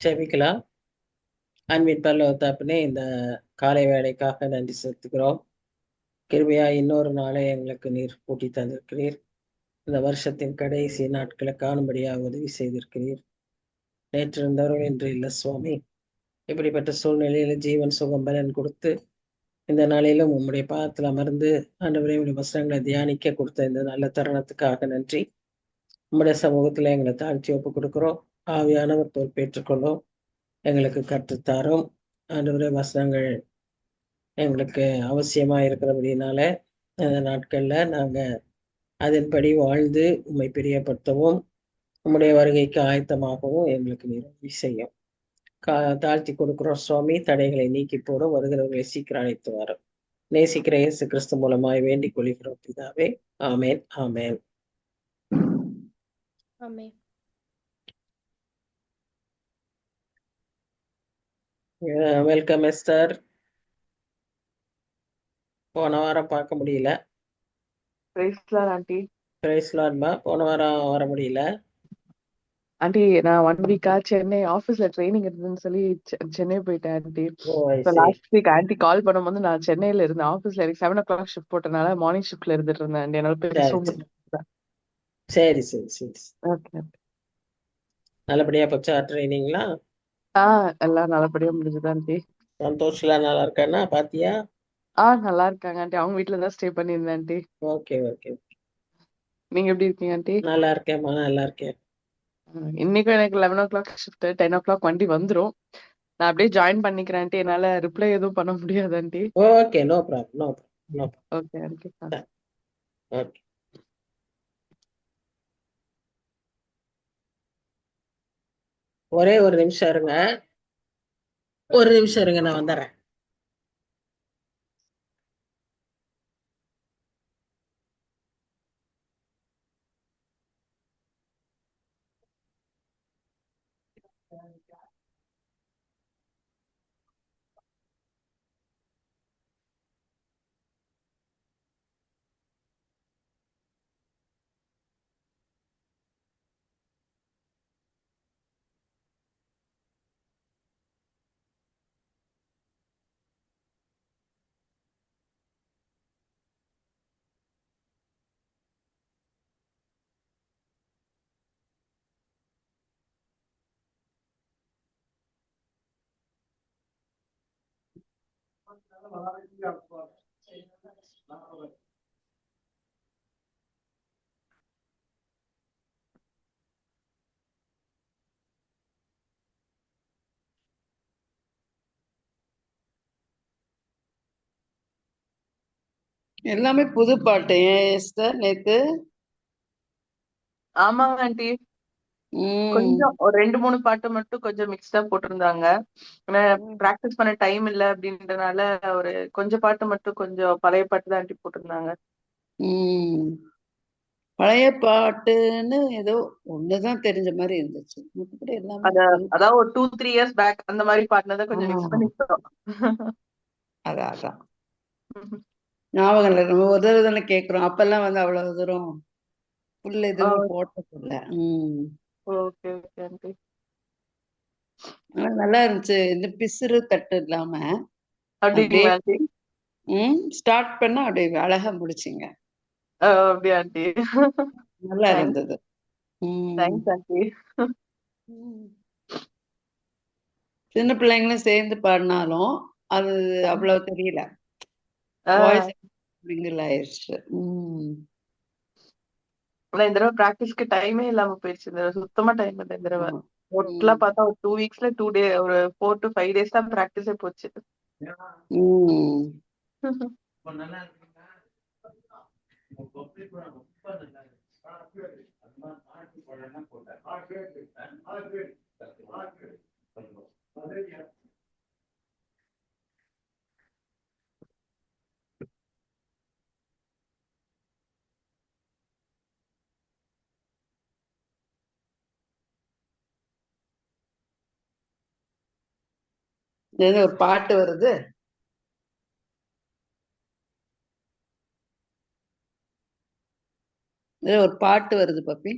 ஜெபிக்கலாம். அன்பின் பரலோக தகப்பனே, இந்த காலை வேளைக்காக நன்றி செலுத்துகிறோம். கிருபையா இன்னொரு நாளை எங்களுக்கு நீர் கூட்டி தந்திருக்கிறீர். இந்த வருஷத்தின் கடைசி நாட்களை காணும்படியாக உதவி செய்திருக்கிறீர். நேற்று இருந்தவர்கள் இன்று இல்லை சுவாமி. இப்படிப்பட்ட சூழ்நிலையில ஜீவன் சுகம் பலன் கொடுத்து இந்த நாளிலும் உம்முடைய பாதத்தில் அமர்ந்து ஆண்டவரே உடைய வசனங்களை தியானிக்க கொடுத்த இந்த நல்ல தருணத்துக்காக நன்றி. உம்முடைய சமூகத்துல எங்களை தாழ்த்தி ஒப்பு கொடுக்கிறோம். ஆவியானவர் பொறுப்பேற்றுக்கொள்ளும். எங்களுக்கு கற்றுத்தாரும். ஆண்டவரே வசனங்கள் எங்களுக்கு அவசியமா இருக்கிறபடினால அந்த நாட்கள்ல நாங்க அதன்படி வாழ்ந்து உம்மை பிரியப்படுத்தவும் உம்முடைய வருகைக்கு ஆயத்தமாகவும் எங்களுக்கு நீர் உதவி செய்யும். தாழ்த்தி கொடுக்கிறோம் சுவாமி. தடைகளை நீக்கி போடும். வருகிறவர்களை சீக்கிரம் அழைத்து வரும். நேசிக்கிற இயேசு கிறிஸ்து மூலமாய் வேண்டிக் கொள்கிறோம் பிதாவே. ஆமேன் ஆமேன். Welcome Esther. போன வாரம் பார்க்க முடியல. ஆண்டி. பிரைஸ் லார்ட்மா. போன வாரம் வர முடியல ஆண்டி. நான் 1 வீக்கா சென்னை ஆபீஸ்ல ட்ரைனிங் இருந்ததுன்னு சொல்லி சென்னை போயிட்டேன் ஆண்டி. ஓ ஐ இப்போ see. லாஸ்ட் வீக் ஆண்டி கால் பண்ணும்போது நான் சென்னையில இருந்தேன். ஆபீஸ்ல எனக்கு 7 o'clock ஷிஃப்ட் போட்டனால மார்னிங் ஷிஃப்ட்ல இருந்துட்டு இருந்தேன் ஆண்டி. என்னால சரி பேசவும் சரி முடியல. சரி சரி சரி. ஓகே. நல்லபடியா போச்சா ட்ரைனிங்லாம்? எல்லாம் நல்லபடியா முடிஞ்சது ஆண்டி. சந்தோஷ்லாம் நல்லா இருக்கானா? பாத்தியா? நல்லா இருக்காங்க ஆண்டி. அவங்க வீட்ல தான் ஸ்டே பண்ணியிருந்தேன் ஆண்டி. Okay okay. நீங்க எப்படி இருக்கீங்க ஆண்டி? நல்லா இருக்கேம்மா, நல்லா இருக்கேன். இன்னைக்கும் எனக்கு 11 o'clock ஷிஃப்ட், 10 o'clock வண்டி வந்துரும். நான் அப்படியே ஜாயின் பண்ணிக்கிறேன் ஆண்டி. என்னால ரிப்ளை எதுவும் பண்ண முடியாது aunty. Okay, no problem no problem no problem. Okay aunty. Okay. ஒரே ஒரு நிமிஷம் இருங்க. ஒரு நிமிஷம் இருங்க, நான் வந்துடுறேன். எல்லாமே புது பாட்டு ஏன் எஸ்டர் நேத்து? ஆமாங்க ஆண்டி. கொஞ்சம் ஒரு 2-3 பாட்டு மட்டும் கொஞ்சம் மிக்ஸ்டா போட்டிருந்தாங்க. ஆனா பிராக்டிஸ் பண்ண டைம் இல்ல அப்படின்றனால ஒரு கொஞ்சம் பாட்டு மட்டும் கொஞ்சம் பழைய பாட்டு தான் ஆண்டி போட்டிருந்தாங்க. பழைய பாட்டுன்னு ஏதோ ஒண்ணுதான் தெரிஞ்ச மாதிரி இருந்துச்சு. மத்தபடி எல்லாமே அதாவது ஒரு 2-3 இயர்ஸ் பேக் அந்த மாதிரி பாட்டுனதை கொஞ்சம் மிக்ஸ் பண்ணிட்டோம். அதான் ஞாபகம் இல்லை. நம்ம ஒரு தடவை தானே கேட்கிறோம். அப்பெல்லாம் வந்து அவ்வளவு தூரம் புல் எதுவும் போட்டதில்ல. Okay okay aunty. ஆனா நல்லா இருந்துச்சு. இந்த பிசுறு தட்டு இல்லாம அப்படிங்களா ஆண்டி? ஸ்டார்ட் பண்ணா அப்படியே அழகா முடிச்சிங்க. அப்படியா ஆண்டி? நல்லா இருந்தது. Thanks aunty. சின்ன பிள்ளைங்களும் சேர்ந்து பாடினாலும் அது அவ்வளவு தெரியல. வாய்ஸ் மிங்கிள் ஆயிடுச்சு. ஆனா இந்த தடவை பிராக்டிஸ்க்கு டைமே இல்லாம போயிடுச்சு. இந்த தடவை சுத்தமா டைம் இல்லை. இந்த தடவை டோட்டலா பார்த்தா ஒரு 2 வீக்ஸ்ல 2 டே ஒரு 4 to 5 days தான் பிராக்டிஸே போச்சு. ஒரு பாட்டு வருது. ஒரு பாட்டு வருது பப்பி.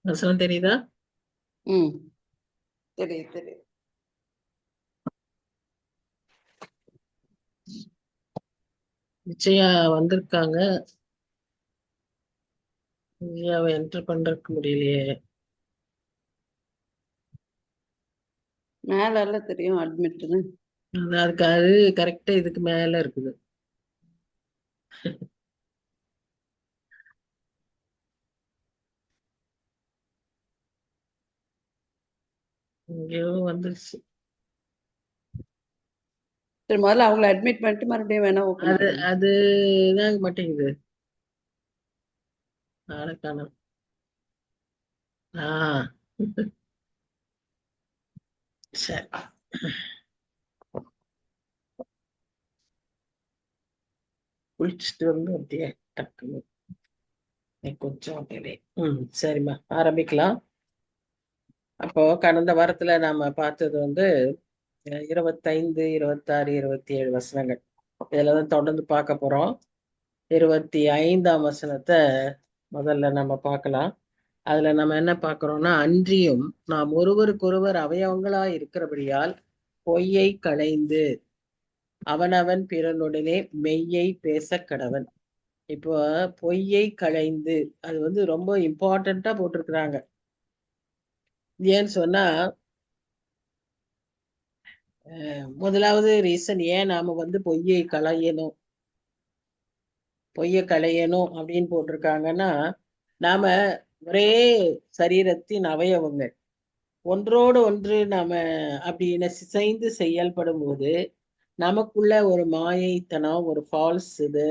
வசனம் தெரியுதா? ம் தெரியும் தெரியும். நிச்சயா வந்திருக்காங்க. நிச்சயாவை என்டர் பண்றதுக்கு முடியலையே. மேல எல்லாம் தெரியும் அட்மிட்னு. அதுக்கு அது கரெக்டா இதுக்கு மேல இருக்குது. இங்கேயோ வந்துருச்சு. சரி முதல்ல அவங்கள அட்மிட் பண்ணிட்டு மறுபடியும் வேணா ஓபன் அது பண்ணுங்க. அது இதாக மாட்டேங்குது. நாளைக்கான சரி. குளிச்சுட்டு வந்து அப்படியே டக்குன்னு கொஞ்சம் அப்படியே சரிம்மா ஆரம்பிக்கலாம். அப்போ கடந்த வாரத்துல நாம பார்த்தது வந்து 25, 26, 27 வசனங்கள். இதுலதான் தொடர்ந்து பார்க்க போறோம். 25ஆம் வசனத்தை முதல்ல நம்ம பார்க்கலாம். அதுல நம்ம என்ன பார்க்கிறோம்னா, அன்றியும் நாம் ஒருவருக்கொருவர் அவயவங்களா இருக்கிறபடியால் பொய்யை களைந்து அவனவன் பிறனுடனே மெய்யை பேச கடவன். இப்போ பொய்யை களைந்து அது வந்து ரொம்ப இம்பார்ட்டண்டா போட்டிருக்கிறாங்க. ஏன்னு சொன்னா முதலாவது ரீசன் ஏன் நாம வந்து பொய்யை களையணும் அப்படின்னு போட்டிருக்காங்கன்னா, நாம ஒரே சரீரத்தின் அவயவங்கள் ஒன்றோடு ஒன்று நாம அப்படி சிதைந்து செயல்படும் போது நமக்குள்ள ஒரு மாயைத்தனம், ஒரு ஃபால்ஸ் இது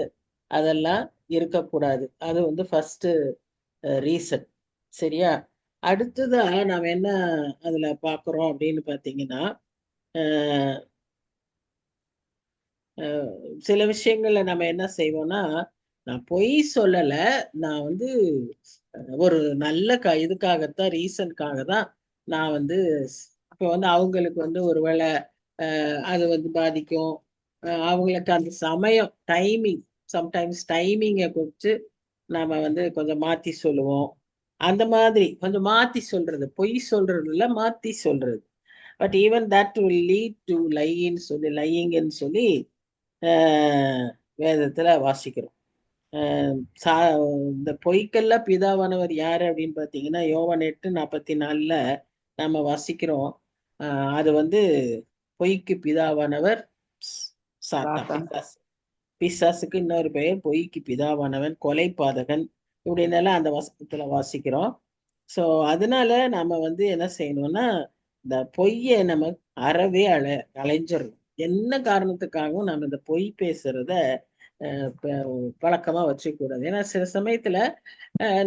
அதெல்லாம் இருக்கக்கூடாது. அது வந்து ஃபர்ஸ்ட் ரீசன். சரியா? அடுத்ததா நாம என்ன அதுல பாக்குறோம் அப்படின்னு பாத்தீங்கன்னா, சில விஷயங்கள்ல நம்ம என்ன செய்வோம்னா, நான் பொய் சொல்லல, நான் வந்து ஒரு நல்ல இதுக்காகத்தான், ரீசனுக்காக தான் நான் வந்து இப்போ வந்து அவங்களுக்கு வந்து ஒருவேளை அது வந்து பாதிக்கும். அவங்களுக்கு அந்த சமயம் டைமிங், சம்டைம்ஸ் டைமிங்கை குறித்து நாம வந்து கொஞ்சம் மாத்தி சொல்லுவோம். அந்த மாதிரி கொஞ்சம் மாத்தி சொல்றது, பொய் சொல்றதுல மாத்தி சொல்றது. But even that will lead to லையிங்னு சொல்லி வேதத்துல வாசிக்கிறோம். இந்த பொய்க்கெல்லாம் பிதாவானவர் யாரு அப்படின்னு பாத்தீங்கன்னா, யோவான் 8:44 நம்ம வாசிக்கிறோம். அது வந்து பொய்க்கு பிதாவானவர் சாத்தான், பிசாசுக்கு இன்னொரு பெயர் பொய்க்கு பிதாவானவன், கொலைபாதகன், இப்படின்னெல்லாம் அந்த வசனத்துல வாசிக்கிறோம். ஸோ அதனால நம்ம வந்து என்ன செய்யணும்னா, இந்த பொய்யை நம்ம அறவே அலைஞ்சிடணும். என்ன காரணத்துக்காகவும் நம்ம இந்த பொய் பேசுறத பழக்கமா வச்சுக்க கூடாது. ஏன்னா சில சமயத்துல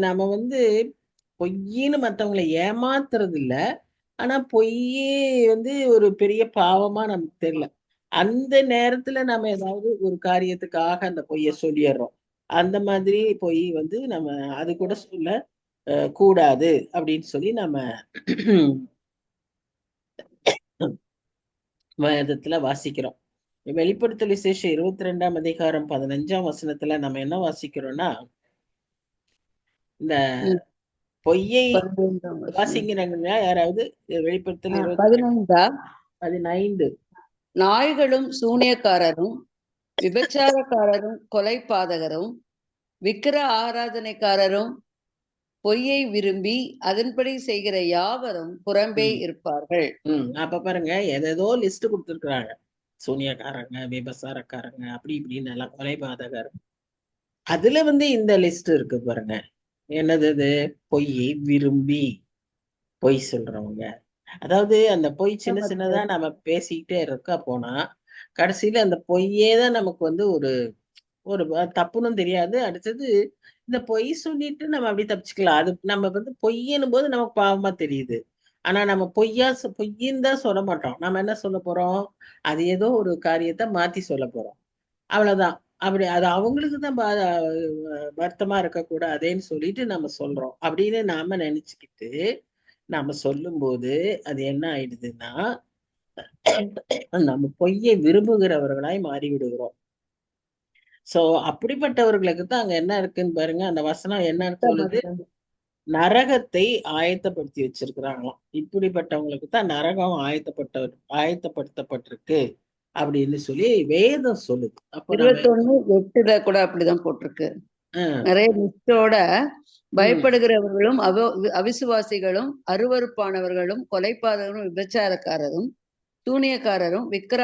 நம்ம வந்து பொய்ன்னு மற்றவங்களை ஏமாத்துறது இல்ல, ஆனா பொய்யே வந்து ஒரு பெரிய பாவமா நமக்கு தெரியல. அந்த நேரத்துல நம்ம ஏதாவது ஒரு காரியத்துக்காக அந்த பொய்யை சொல்லிடுறோம். அந்த மாதிரி பொய் வந்து நம்ம அது கூட சொல்ல கூடாது அப்படின்னு சொல்லி நம்ம வேதத்துல வாசிக்கிறோம். வெளிப்படுத்தல் விசேஷம் 22ஆம் அதிகாரம் 15ஆம் வசனத்துல நம்ம என்ன வாசிக்கிறோம்னா, இந்த பொய்யை வாசிக்கிறாங்க யாராவது? வெளிப்படுத்தல் 15. நாய்களும் சூனியக்காரரும் விபச்சாரக்காரரும் கொலைபாதகரும் விக்கிர ஆராதனைக்காரரும் பொய்யை விரும்பி அதன்படி செய்கிற யாவரும் புறம்பே இருப்பார்கள். அப்ப பாருங்க, ஏதோ லிஸ்ட் கொடுத்துருக்குறாங்க. சூனியக்காரங்க, விபசாரக்காரங்க, அப்படி இப்படின்னு எல்லாம், கொலைபாதகர். அதுல வந்து இந்த லிஸ்ட் இருக்கு பாருங்க. என்னது? பொய்யை விரும்பி பொய் சொல்றவங்க. அதாவது அந்த பொய் சின்ன சின்னதா நம்ம பேசிக்கிட்டே இருக்க போனா கடைசியில அந்த பொய்யே தான் நமக்கு வந்து ஒரு ஒரு தப்புன்னு தெரியாது. அடுத்தது இந்த பொய் சொல்லிட்டு நம்ம அப்படி தப்பிச்சுக்கலாம். அது நம்ம வந்து பொய்யனும் போது நமக்கு பாவமா தெரியுது. ஆனா நம்ம பொய்யின்னு தான் சொல்ல மாட்டோம். நம்ம என்ன சொல்ல போறோம்? அது ஏதோ ஒரு காரியத்தை மாத்தி சொல்ல போறோம். அவ்வளவுதான். அப்படி அது அவங்களுக்கு தான் வருத்தமா இருக்கக்கூடாதுன்னு சொல்லிட்டு நம்ம சொல்றோம் அப்படின்னு நாம நினைச்சுக்கிட்டு நாம சொல்லும்போது அது என்ன ஆயிடுதுன்னா, நம்ம பொய்யை விரும்புகிறவர்களாய் மாறி விடுகிறோம். சோ அப்படிப்பட்டவர்களுக்கு தான் அங்க என்ன இருக்குன்னு பாருங்க. அந்த வசனம் என்ன சொல்லுது? நரகத்தை ஆயத்தப்படுத்தி வச்சிருக்கிறாங்களாம். இப்படிப்பட்டவங்களுக்கு தான் நரகம் ஆயத்தப்படுத்தப்பட்டிருக்கு அப்படின்னு சொல்லி வேதம் சொல்லுது. அப்போ நாம 21:8 கூட அப்படிதான் போட்டிருக்கு. நிறைய லிஸ்டோட பயப்படுகிறவர்களும் அவிசுவாசிகளும் அருவருப்பானவர்களும் கொலைபாதகரும் விபச்சாரக்காரரும் சூனியக்காரரும் விக்கிர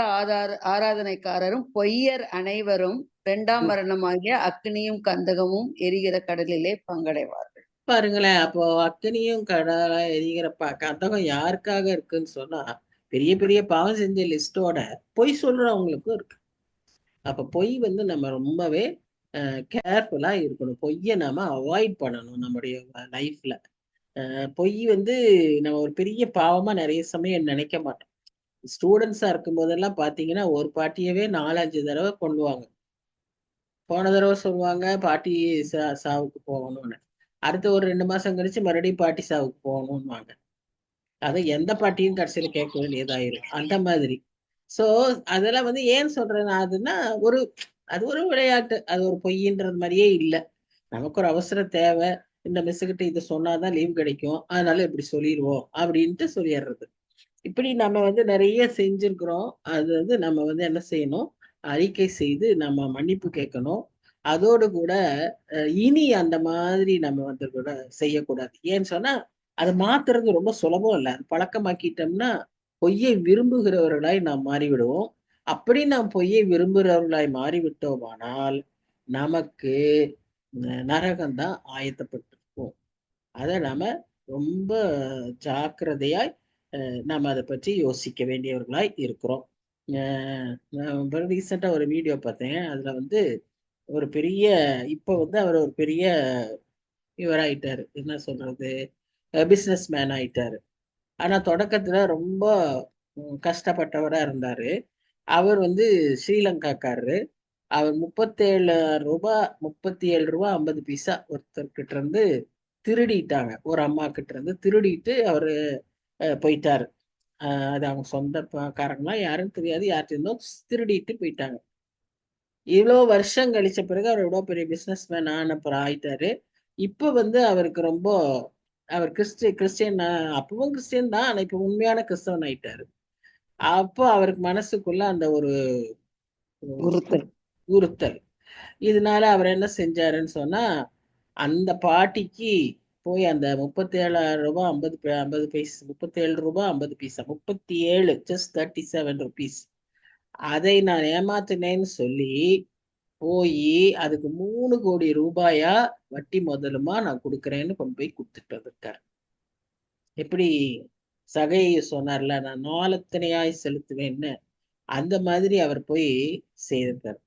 ஆராதனைக்காரரும் பொய்யர் அனைவரும் 2ஆம் மரணமாகிய அக்னியும் கந்தகமும் எரிகிற கடலிலே பங்கடைவார்கள். பாருங்களேன், அப்போ அக்னியும் கடல எரிகிற கந்தகம் யாருக்காக இருக்குன்னு சொன்னா பெரிய பெரிய பாவம் செஞ்ச லிஸ்டோட பொய் சொல்றவங்களுக்கும் இருக்கு. அப்ப பொய் வந்து நம்ம ரொம்பவே கேர்ஃபுல்லா இருக்கணும். பொய்யை நாம அவாய்ட் பண்ணணும் நம்முடைய லைஃப்ல. பொய் வந்து நம்ம ஒரு பெரிய பாவமா நிறைய சமயம் நினைக்க மாட்டோம். ஸ்டூடெண்ட்ஸா இருக்கும் போதெல்லாம் பாத்தீங்கன்னா ஒரு பாட்டியவே 4-5 தடவை கொள்ளுவாங்க. போன தடவை சொல்லுவாங்க பாட்டி சாவுக்கு போகணும்னு, அடுத்த ஒரு 2 மாசம் கழிச்சு மறுபடியும் பாட்டி சாவுக்கு போகணும்னுவாங்க. அதை எந்த பாட்டியும் கடைசியில கேட்க வேண்டியதாயிரும். அந்த மாதிரி. சோ அதெல்லாம் வந்து ஏன் சொல்றேன்னா, அது ஒரு விளையாட்டு. அது ஒரு பொய்ன்றது மாதிரியே இல்லை. நமக்கு ஒரு அவசர தேவை, இந்த மிஸ்ஸுக்கிட்ட இதை சொன்னாதான் லீவ் கிடைக்கும், அதனால இப்படி சொல்லிடுவோம் அப்படின்ட்டு சொல்லிடுறது. இப்படி நம்ம வந்து நிறைய செஞ்சிருக்கிறோம். அது வந்து நம்ம வந்து என்ன செய்யணும், அறிக்கை செய்து நம்ம மன்னிப்பு கேட்கணும். அதோடு கூட இனி அந்த மாதிரி நம்ம வந்து கூட செய்யக்கூடாது. ஏன்னு சொன்னா அதை மாத்துறது ரொம்ப சுலபம் இல்லை. அது பழக்கமாக்கிட்டோம்னா பொய்யை விரும்புகிறவர்களாய் நாம் மாறிவிடுவோம். அப்படி நாம் பொய்யை விரும்புகிறவர்களாய் மாறிவிட்டோமானால் நமக்கு நரகம்தான் ஆயத்தப்பட்டிருக்கும். அதை நாம ரொம்ப ஜாக்கிரதையாய் நாம் அதை பற்றி யோசிக்க வேண்டியவர்களாய் இருக்கிறோம். நான் ரீசெண்டா ஒரு வீடியோ பார்த்தேன். அதுல வந்து ஒரு பெரிய இப்ப வந்து அவர் ஒரு பெரிய இவராயிட்டாரு, என்ன சொல்றது, பிசினஸ் மேன் ஆயிட்டாரு. ஆனா தொடக்கத்துல ரொம்ப கஷ்டப்பட்டவரா இருந்தாரு. அவர் வந்து ஸ்ரீலங்காக்காரரு. அவர் 37 ரூபாய் 50 பைசா ஒருத்தர்கிட்ட இருந்து திருடிட்டாங்க. ஒரு அம்மா கிட்ட இருந்து திருடிட்டு அவரு போயிட்டாரு. அது அவங்க சொந்தக்காரங்களா யாருன்னு தெரியாது, யார்கிட்ட இருந்தோம் திருடிட்டு போயிட்டாங்க. இவ்வளோ வருஷம் கழிச்ச பிறகு அவர் எவ்வளோ பெரிய பிசினஸ் மேன் அப்புறம் ஆயிட்டாரு. இப்ப வந்து அவருக்கு ரொம்ப அவர் கிறிஸ்டியன் அப்பவும் கிறிஸ்டியன் தான், ஆனா இப்ப உண்மையான கிறிஸ்தவன் ஆயிட்டாரு. அப்போ அவருக்கு மனசுக்குள்ள அந்த ஒரு உறுத்தல். இதனால அவர் என்ன செஞ்சாருன்னு சொன்னா, அந்த பாட்டிக்கு போய் அந்த 37 ரூபாய் 50 பைசா 37 ரூபாய் 50 பைசா 37 ஜஸ்ட் 37 ருபீஸ் அதை நான் ஏமாத்தினேன்னு சொல்லி போய் அதுக்கு 3 கோடி ரூபாயா வட்டி முதலுமா நான் கொடுக்குறேன்னு கொண்டு போய் கொடுத்துட்டு வந்திருக்காரு. எப்படி சகையை சொன்னார்ல, நான் நாளத்தனையாய் செலுத்துவேன்னு, அந்த மாதிரி அவர் போய் செய்திருக்காரு.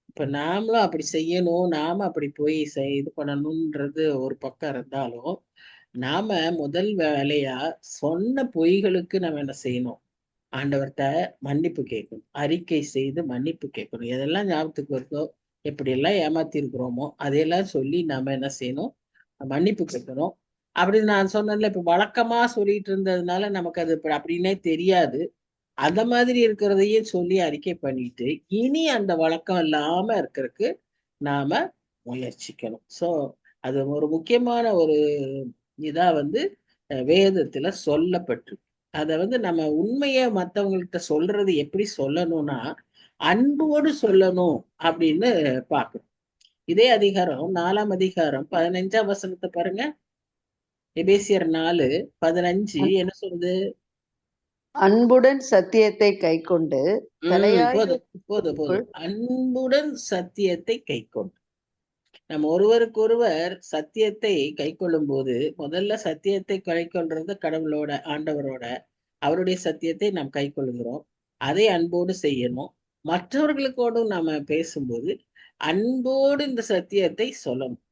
இப்ப நாமளும் அப்படி செய்யணும், நாம அப்படி போய் இது பண்ணணும்ன்றது ஒரு பக்கம் இருந்தாலும், நாம முதல் வேலையா சொன்ன பொய்களுக்கு நம்ம என்ன செய்யணும், ஆண்டவர்கிட்ட மன்னிப்பு கேட்கணும். அறிக்கை செய்து மன்னிப்பு கேட்கணும். எதெல்லாம் ஞாபகத்துக்கு வருதோ, எப்படி எல்லாம் ஏமாத்தி இருக்கிறோமோ அதையெல்லாம் சொல்லி நாம என்ன செய்யணும், மன்னிப்பு கேட்கணும். அப்படி நான் சொன்னேன்ல, இப்ப வழக்கமா சொல்லிட்டு இருந்ததுனால நமக்கு அது அப்படின்னே தெரியாது. அந்த மாதிரி இருக்கிறதையும் சொல்லி அறிக்கை பண்ணிட்டு இனி அந்த வழக்கம் இல்லாம இருக்கிறதுக்கு நாம முயற்சிக்கணும். சோ அது ஒரு முக்கியமான ஒரு இதா வந்து வேதத்துல சொல்லப்பட்டிருக்கு. அத வந்து நம்ம உண்மைய மத்தவங்கள்ட்ட சொல்றது எப்படி சொல்லணும்னா, அன்போடு சொல்லணும் அப்படின்னு பார்க்கணும். இதே அதிகாரம் 4ஆம் அதிகாரம் 15ஆம் வசனத்தை பாருங்க. எபேசியர் 4:15 என்ன சொல்றது? அன்புடன் சத்தியத்தை கைக்கொண்டு போதும். அன்புடன் சத்தியத்தை கைக்கொண்டு. நம்ம ஒருவருக்கு ஒருவர் சத்தியத்தை கை கொள்ளும் போது, முதல்ல சத்தியத்தை கை கொள்றது கடவுளோட, ஆண்டவரோட, அவருடைய சத்தியத்தை நாம் கை கொள்கிறோம். அதை அன்போடு செய்யணும். மற்றவர்களுக்கோடும் நாம பேசும்போது அன்போடு இந்த சத்தியத்தை சொல்லணும்.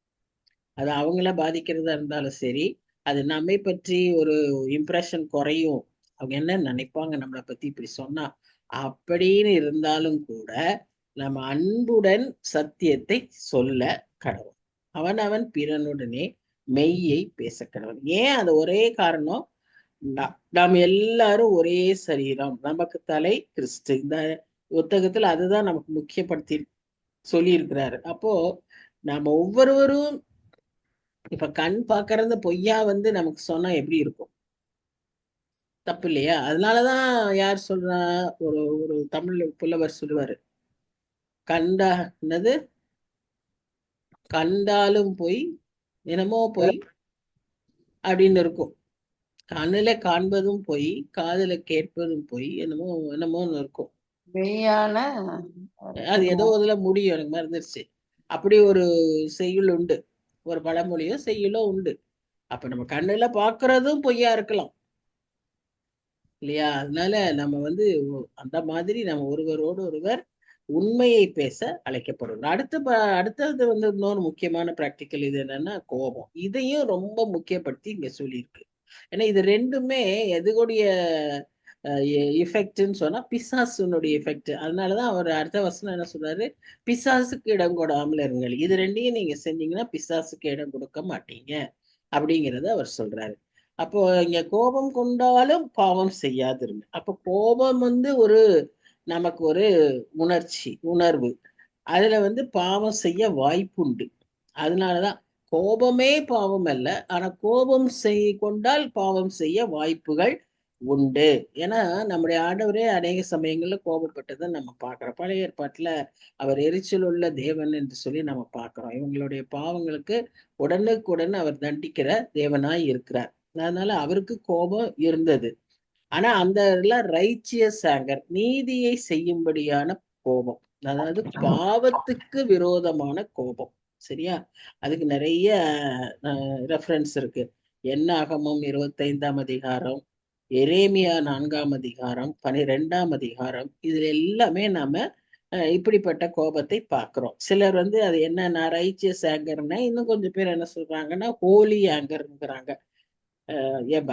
அது அவங்கள பாதிக்கிறதா இருந்தாலும் சரி, அது நம்மை பற்றி ஒரு இம்ப்ரெஷன் குறையும், அவங்க என்ன நினைப்பாங்க நம்மளை பத்தி இப்படி சொன்னா அப்படின்னு இருந்தாலும் கூட நம்ம அன்புடன் சத்தியத்தை சொல்ல கடவுள். அவன் பிறனுடனே மெய்யை பேச கடவுள். ஏன்? அது ஒரே காரணம், நாம் எல்லாரும் ஒரே சரீரம், நமக்கு தலை கிறிஸ்து. இந்த புத்தகத்துல அதுதான் நமக்கு முக்கியப்படுத்தி சொல்லி இருக்கிறாரு. அப்போ நாம ஒவ்வொருவரும் இப்ப கண் பாக்குறது பொய்யா வந்து நமக்கு சொன்னா எப்படி இருக்கும்? தப்பு இல்லையா? அதனாலதான் யார் சொல்றா, ஒரு ஒரு தமிழ் புலவர் சொல்லுவாரு, கண்டா என்னது, கண்டாலும் பொய், என்னமோ பொய் அப்படின்னு இருக்கும். கண்ணுல காண்பதும் பொய், காதுல கேட்பதும் பொய், என்னமோ என்னமோன்னு இருக்கும். மெய்யான அது ஏதோ இதுல முடியும், எனக்கு மறந்துருச்சு. அப்படி ஒரு செய்யுள் உண்டு, ஒரு பழமொழியோ செய்யுளோ உண்டு. அப்ப நம்ம கண்ணுல பாக்குறதும் பொய்யா இருக்கலாம் இல்லையா? அதனால நம்ம வந்து அந்த மாதிரி நம்ம ஒருவரோடு ஒருவர் உண்மையை பேச அழைக்கப்படுறோம். அடுத்தது வந்து இன்னொரு முக்கியமான பிராக்டிக்கல் இது என்னன்னா கோபம். இதையும் ரொம்ப முக்கியப்படுத்தி இங்க சொல்லியிருக்கு. ஏன்னா இது ரெண்டுமே எதுடைய இஃபெக்ட்ன்னு சொன்னா பிசாசுனுடைய எஃபெக்ட். அதனாலதான் அவர் அடுத்த வசனம் என்ன சொல்றாரு, பிசாசுக்கு இடம் கொடாமல் இருங்கள். இது ரெண்டையும் நீங்க செஞ்சீங்கன்னா பிசாசுக்கு இடம் கொடுக்க மாட்டீங்க அப்படிங்கிறத அவர் சொல்றாரு. அப்போ இங்க கோபம் கொண்டாலும் பாவம் செய்யாதிருங்க. அப்போ கோபம் வந்து ஒரு நமக்கு ஒரு உணர்வு. அதுல வந்து பாவம் செய்ய வாய்ப்புண்டு. அதனாலதான் கோபமே பாவம் அல்ல, ஆனா கோபம் கொண்டால் பாவம் செய்ய வாய்ப்புகள் உண்டு. ஏன்னா நம்முடைய ஆண்டவரே அநேக சமயங்கள்ல கோபப்பட்டதை நம்ம பார்க்கிறோம். பழைய ஏற்பாட்டுல அவர் எரிச்சல் உள்ள தேவன் என்று சொல்லி நம்ம பார்க்கிறோம். இவங்களுடைய பாவங்களுக்கு உடனுக்குடன் அவர் தண்டிக்கிற தேவனாய் இருக்கிறார். அதனால அவருக்கு கோபம் இருந்தது. ஆனா அந்த ரைச்சியஸ் ஆங்கர், நீதியை செய்யும்படியான கோபம், அதாவது பாவத்துக்கு விரோதமான கோபம். சரியா? அதுக்கு நிறைய ரெஃபரன்ஸ் இருக்கு. என்னாகமம் 25ஆம் அதிகாரம், எரேமியா 4ஆம் அதிகாரம், 12ஆம் அதிகாரம், இதுல எல்லாமே நாம இப்படிப்பட்ட கோபத்தை பார்க்கிறோம். சிலர் வந்து அது என்ன ரைச்சியஸ் ஆங்கர்னா, இன்னும் கொஞ்சம் பேர் என்ன சொல்றாங்கன்னா ஹோலி ஆங்கர்ங்கிறாங்க.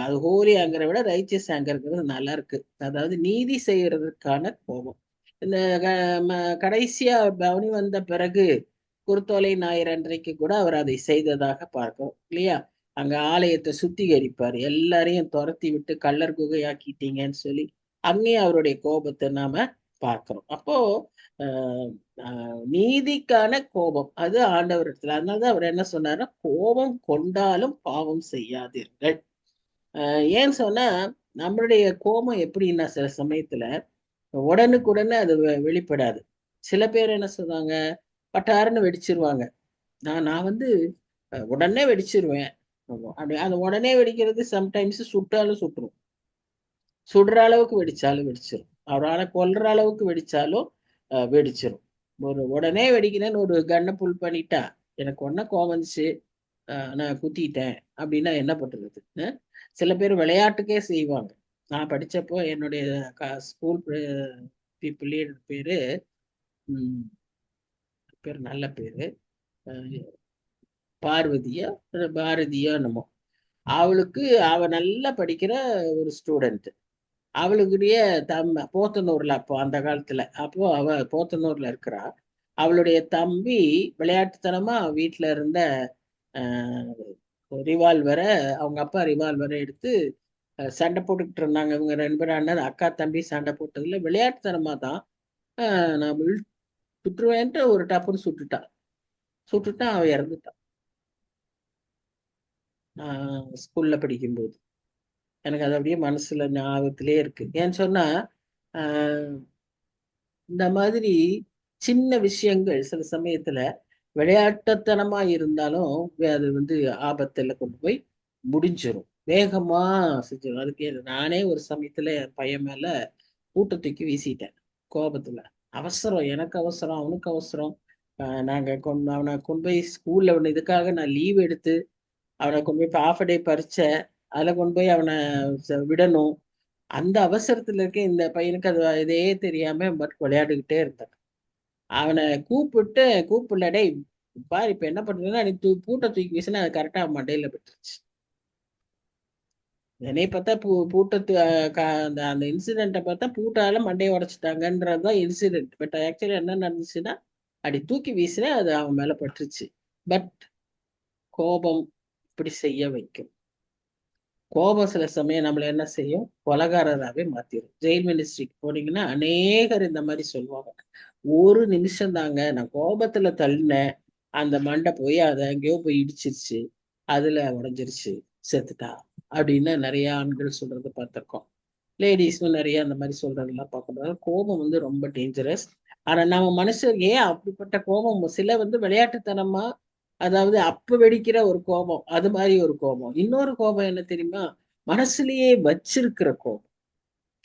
அது ஹோலி ஆங்கரை விட ரைச்சியஸ் ஆங்கர்ங்கிறது நல்லா இருக்கு. அதாவது நீதி செய்யறதுக்கான கோபம். இந்த கடைசியா பவனி வந்த பிறகு குருத்தோலை ஞாயிறு அன்றைக்கு கூட அவர் அதை செய்ததாக பார்க்கிறோம் இல்லையா? அங்க ஆலயத்தை சுத்திகரிப்பார், எல்லாரையும் துரத்தி விட்டு கள்ளர் குகையாக்கிட்டீங்கன்னு சொல்லி அங்கேயும் அவருடைய கோபத்தை நாம பார்க்கிறோம். அப்போ நீதிக்கான கோபம் அது ஆண்டவர் இடத்துல. அதனாலதான் அவர் என்ன சொன்னாருன்னா, கோபம் கொண்டாலும் பாவம் செய்யாதீர்கள். ஏன்னு சொன்னா நம்மளுடைய கோபம் எப்படின்னா சில சமயத்துல உடனுக்குடனே அது வெளிப்படாது. சில பேர் என்ன சொல்றாங்க, பட்டாருன்னு வெடிச்சிருவாங்க. நான் வந்து உடனே வெடிச்சிருவேன். அப்படி அது உடனே வெடிக்கிறது சம்டைம்ஸ் சுட்டாலும் சுட்டுரும், சுடுற அளவுக்கு வெடிச்சாலும் வெடிச்சிரும், அவரால் கொல்ற அளவுக்கு வெடிச்சாலும் வெடிச்சிரும். உடனே வெடிக்கிறேன்னு ஒரு கண்ணை புல் பண்ணிட்டா, எனக்கு ஒன்ன கோவம் வந்துச்சு, நான் குத்திட்டேன் அப்படின்னா என்ன பண்றது? சில பேர் விளையாட்டுக்கே செய்வாங்க. நான் படிச்சப்போ என்னுடைய ஸ்கூல் லீடர் பேரு நல்ல பேரு பாரதியோ என்னமோ. அவ நல்லா படிக்கிற ஒரு ஸ்டூடெண்ட். அவளுடைய போத்தனூர்ல, அப்போ அந்த காலத்துல, அப்போ அவ போத்தனூர்ல இருக்கிறா. அவளுடைய தம்பி விளையாட்டுத்தனமா வீட்டுல இருந்த ரிவால்வரை, அவங்க அப்பா ரிவால்வரை எடுத்து சண்டை போட்டுக்கிட்டு இருந்தாங்க. இவங்க 2 பேரும் அண்ணன் அக்கா தம்பி சண்டை போட்டதுல விளையாட்டுத்தனமா தான் நான் சுட்டுருவேன்ட்டு ஒரு டப்புன்னு சுட்டுட்டான், அவ இறந்துட்டான். ஸ்கூல்ல படிக்கும்போது எனக்கு அது அப்படியே மனசுல ஞாபகத்திலே இருக்கு. ஏன்னு சொன்னா இந்த மாதிரி சின்ன விஷயங்கள் சில சமயத்துல விளையாட்டுத்தனமா இருந்தாலும் அது வந்து ஆபத்துல கொண்டு போய் முடிஞ்சிடும், வேகமா செஞ்சிடும். அதுக்கு நானே ஒரு சமயத்துல என் பையன் மேல பூட்டை தூக்கி வீசிட்டேன் கோபத்துல. அவசரம், எனக்கு அவசரம், அவனுக்கு அவசரம். நாங்க அவனை கொண்டு போய் ஸ்கூல்ல இதுக்காக நான் லீவ் எடுத்து அவனை கொண்டு போய் ஹாஃப் டே பறிச்சேன். அதுல கொண்டு போய் அவனை விடணும். அந்த அவசரத்துல இருக்க இந்த பையனுக்கு அது இதே தெரியாம பட் விளையாடிக்கிட்டே இருந்தான். அவனை கூப்பிடடே பாரு இப்ப என்ன பண்றதுன்னா, நீ பூட்டை தூக்கி வீசினா அது கரெக்டா மண்டையில பெற்றுச்சு. என்னை பார்த்தா பூட்டத்து அந்த இன்சிடென்ட்டை பார்த்தா பூட்டால மண்டையை உடைச்சிட்டாங்கன்றதுதான் இன்சிடென்ட். பட் ஆக்சுவலி என்ன நடந்துச்சுன்னா, அப்படி தூக்கி வீசினா அது அவன் மேல பட்டுருச்சு. பட் கோபம் இப்படி செய்ய வைக்கும். கோபம் சில சமயம் நம்மள என்ன செய்யும், கொலகாரராகவே மாத்திரும். ஜெயில் மினிஸ்ட்ரிக்கு போனீங்கன்னா அநேகர் இந்த மாதிரி சொல்லுவாங்க, ஒரு நிமிஷம் தாங்க நான் கோபத்துல தள்ளினேன், அந்த மண்டை போய் அதை எங்கேயோ போய் இடிச்சிருச்சு, அதுல உடைஞ்சிருச்சு, செத்துட்டா அப்படின்னு நிறைய ஆண்கள் சொல்றதை பார்த்திருக்கோம். லேடிஸும் நிறைய அந்த மாதிரி சொல்றதெல்லாம் பார்க்கும்போது கோபம் வந்து ரொம்ப டேஞ்சரஸ். ஆனா நம்ம மனுஷர் ஏன் அப்படிப்பட்ட கோபம், சில வந்து விளையாட்டுத்தனமா, அதாவது அப்ப வெடிக்கிற ஒரு கோபம், அது மாதிரி ஒரு கோபம். இன்னொரு கோபம் என்ன தெரியுமா? மனசுலயே வச்சிருக்கிற கோபம்.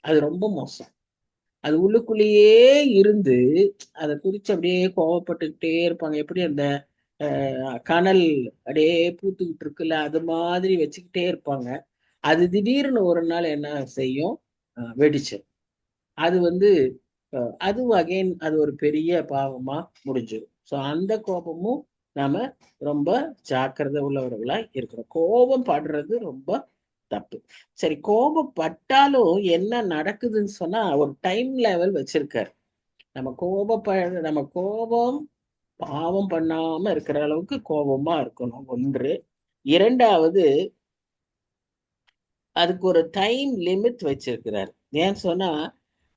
அது ரொம்ப மோசம். அது உள்ளுக்குள்ளேயே இருந்து அதை குறிச்சு அப்படியே கோவப்பட்டுக்கிட்டே இருப்பாங்க. எப்படி அந்த கனல் அப்படியே பூத்துக்கிட்டு இருக்குல்ல, அது மாதிரி வச்சுக்கிட்டே இருப்பாங்க. அது திடீர்னு ஒரு நாள் என்ன செய்யும்? வெடிச்சிடும். அது வந்து அது அகைன் அது ஒரு பெரிய பாவமா முடிஞ்சிடும். ஸோ அந்த கோபமும் நாம ரொம்ப ஜாக்கிரதை உள்ளவர்களா இருக்கிறோம். கோபம் படுறது ரொம்ப தப்பு. சரி, கோபப்பட்டாலும் என்ன நடக்குதுன்னு சொன்னா ஒரு டைம் லெவல் வச்சிருக்காரு. நம்ம கோபம் பாவம் பண்ணாம இருக்கிற அளவுக்கு கோபமா இருக்கணும், ஒன்று. இரண்டாவது, அதுக்கு ஒரு டைம் லிமிட் வச்சிருக்கிறாரு. ஏன்னு சொன்னா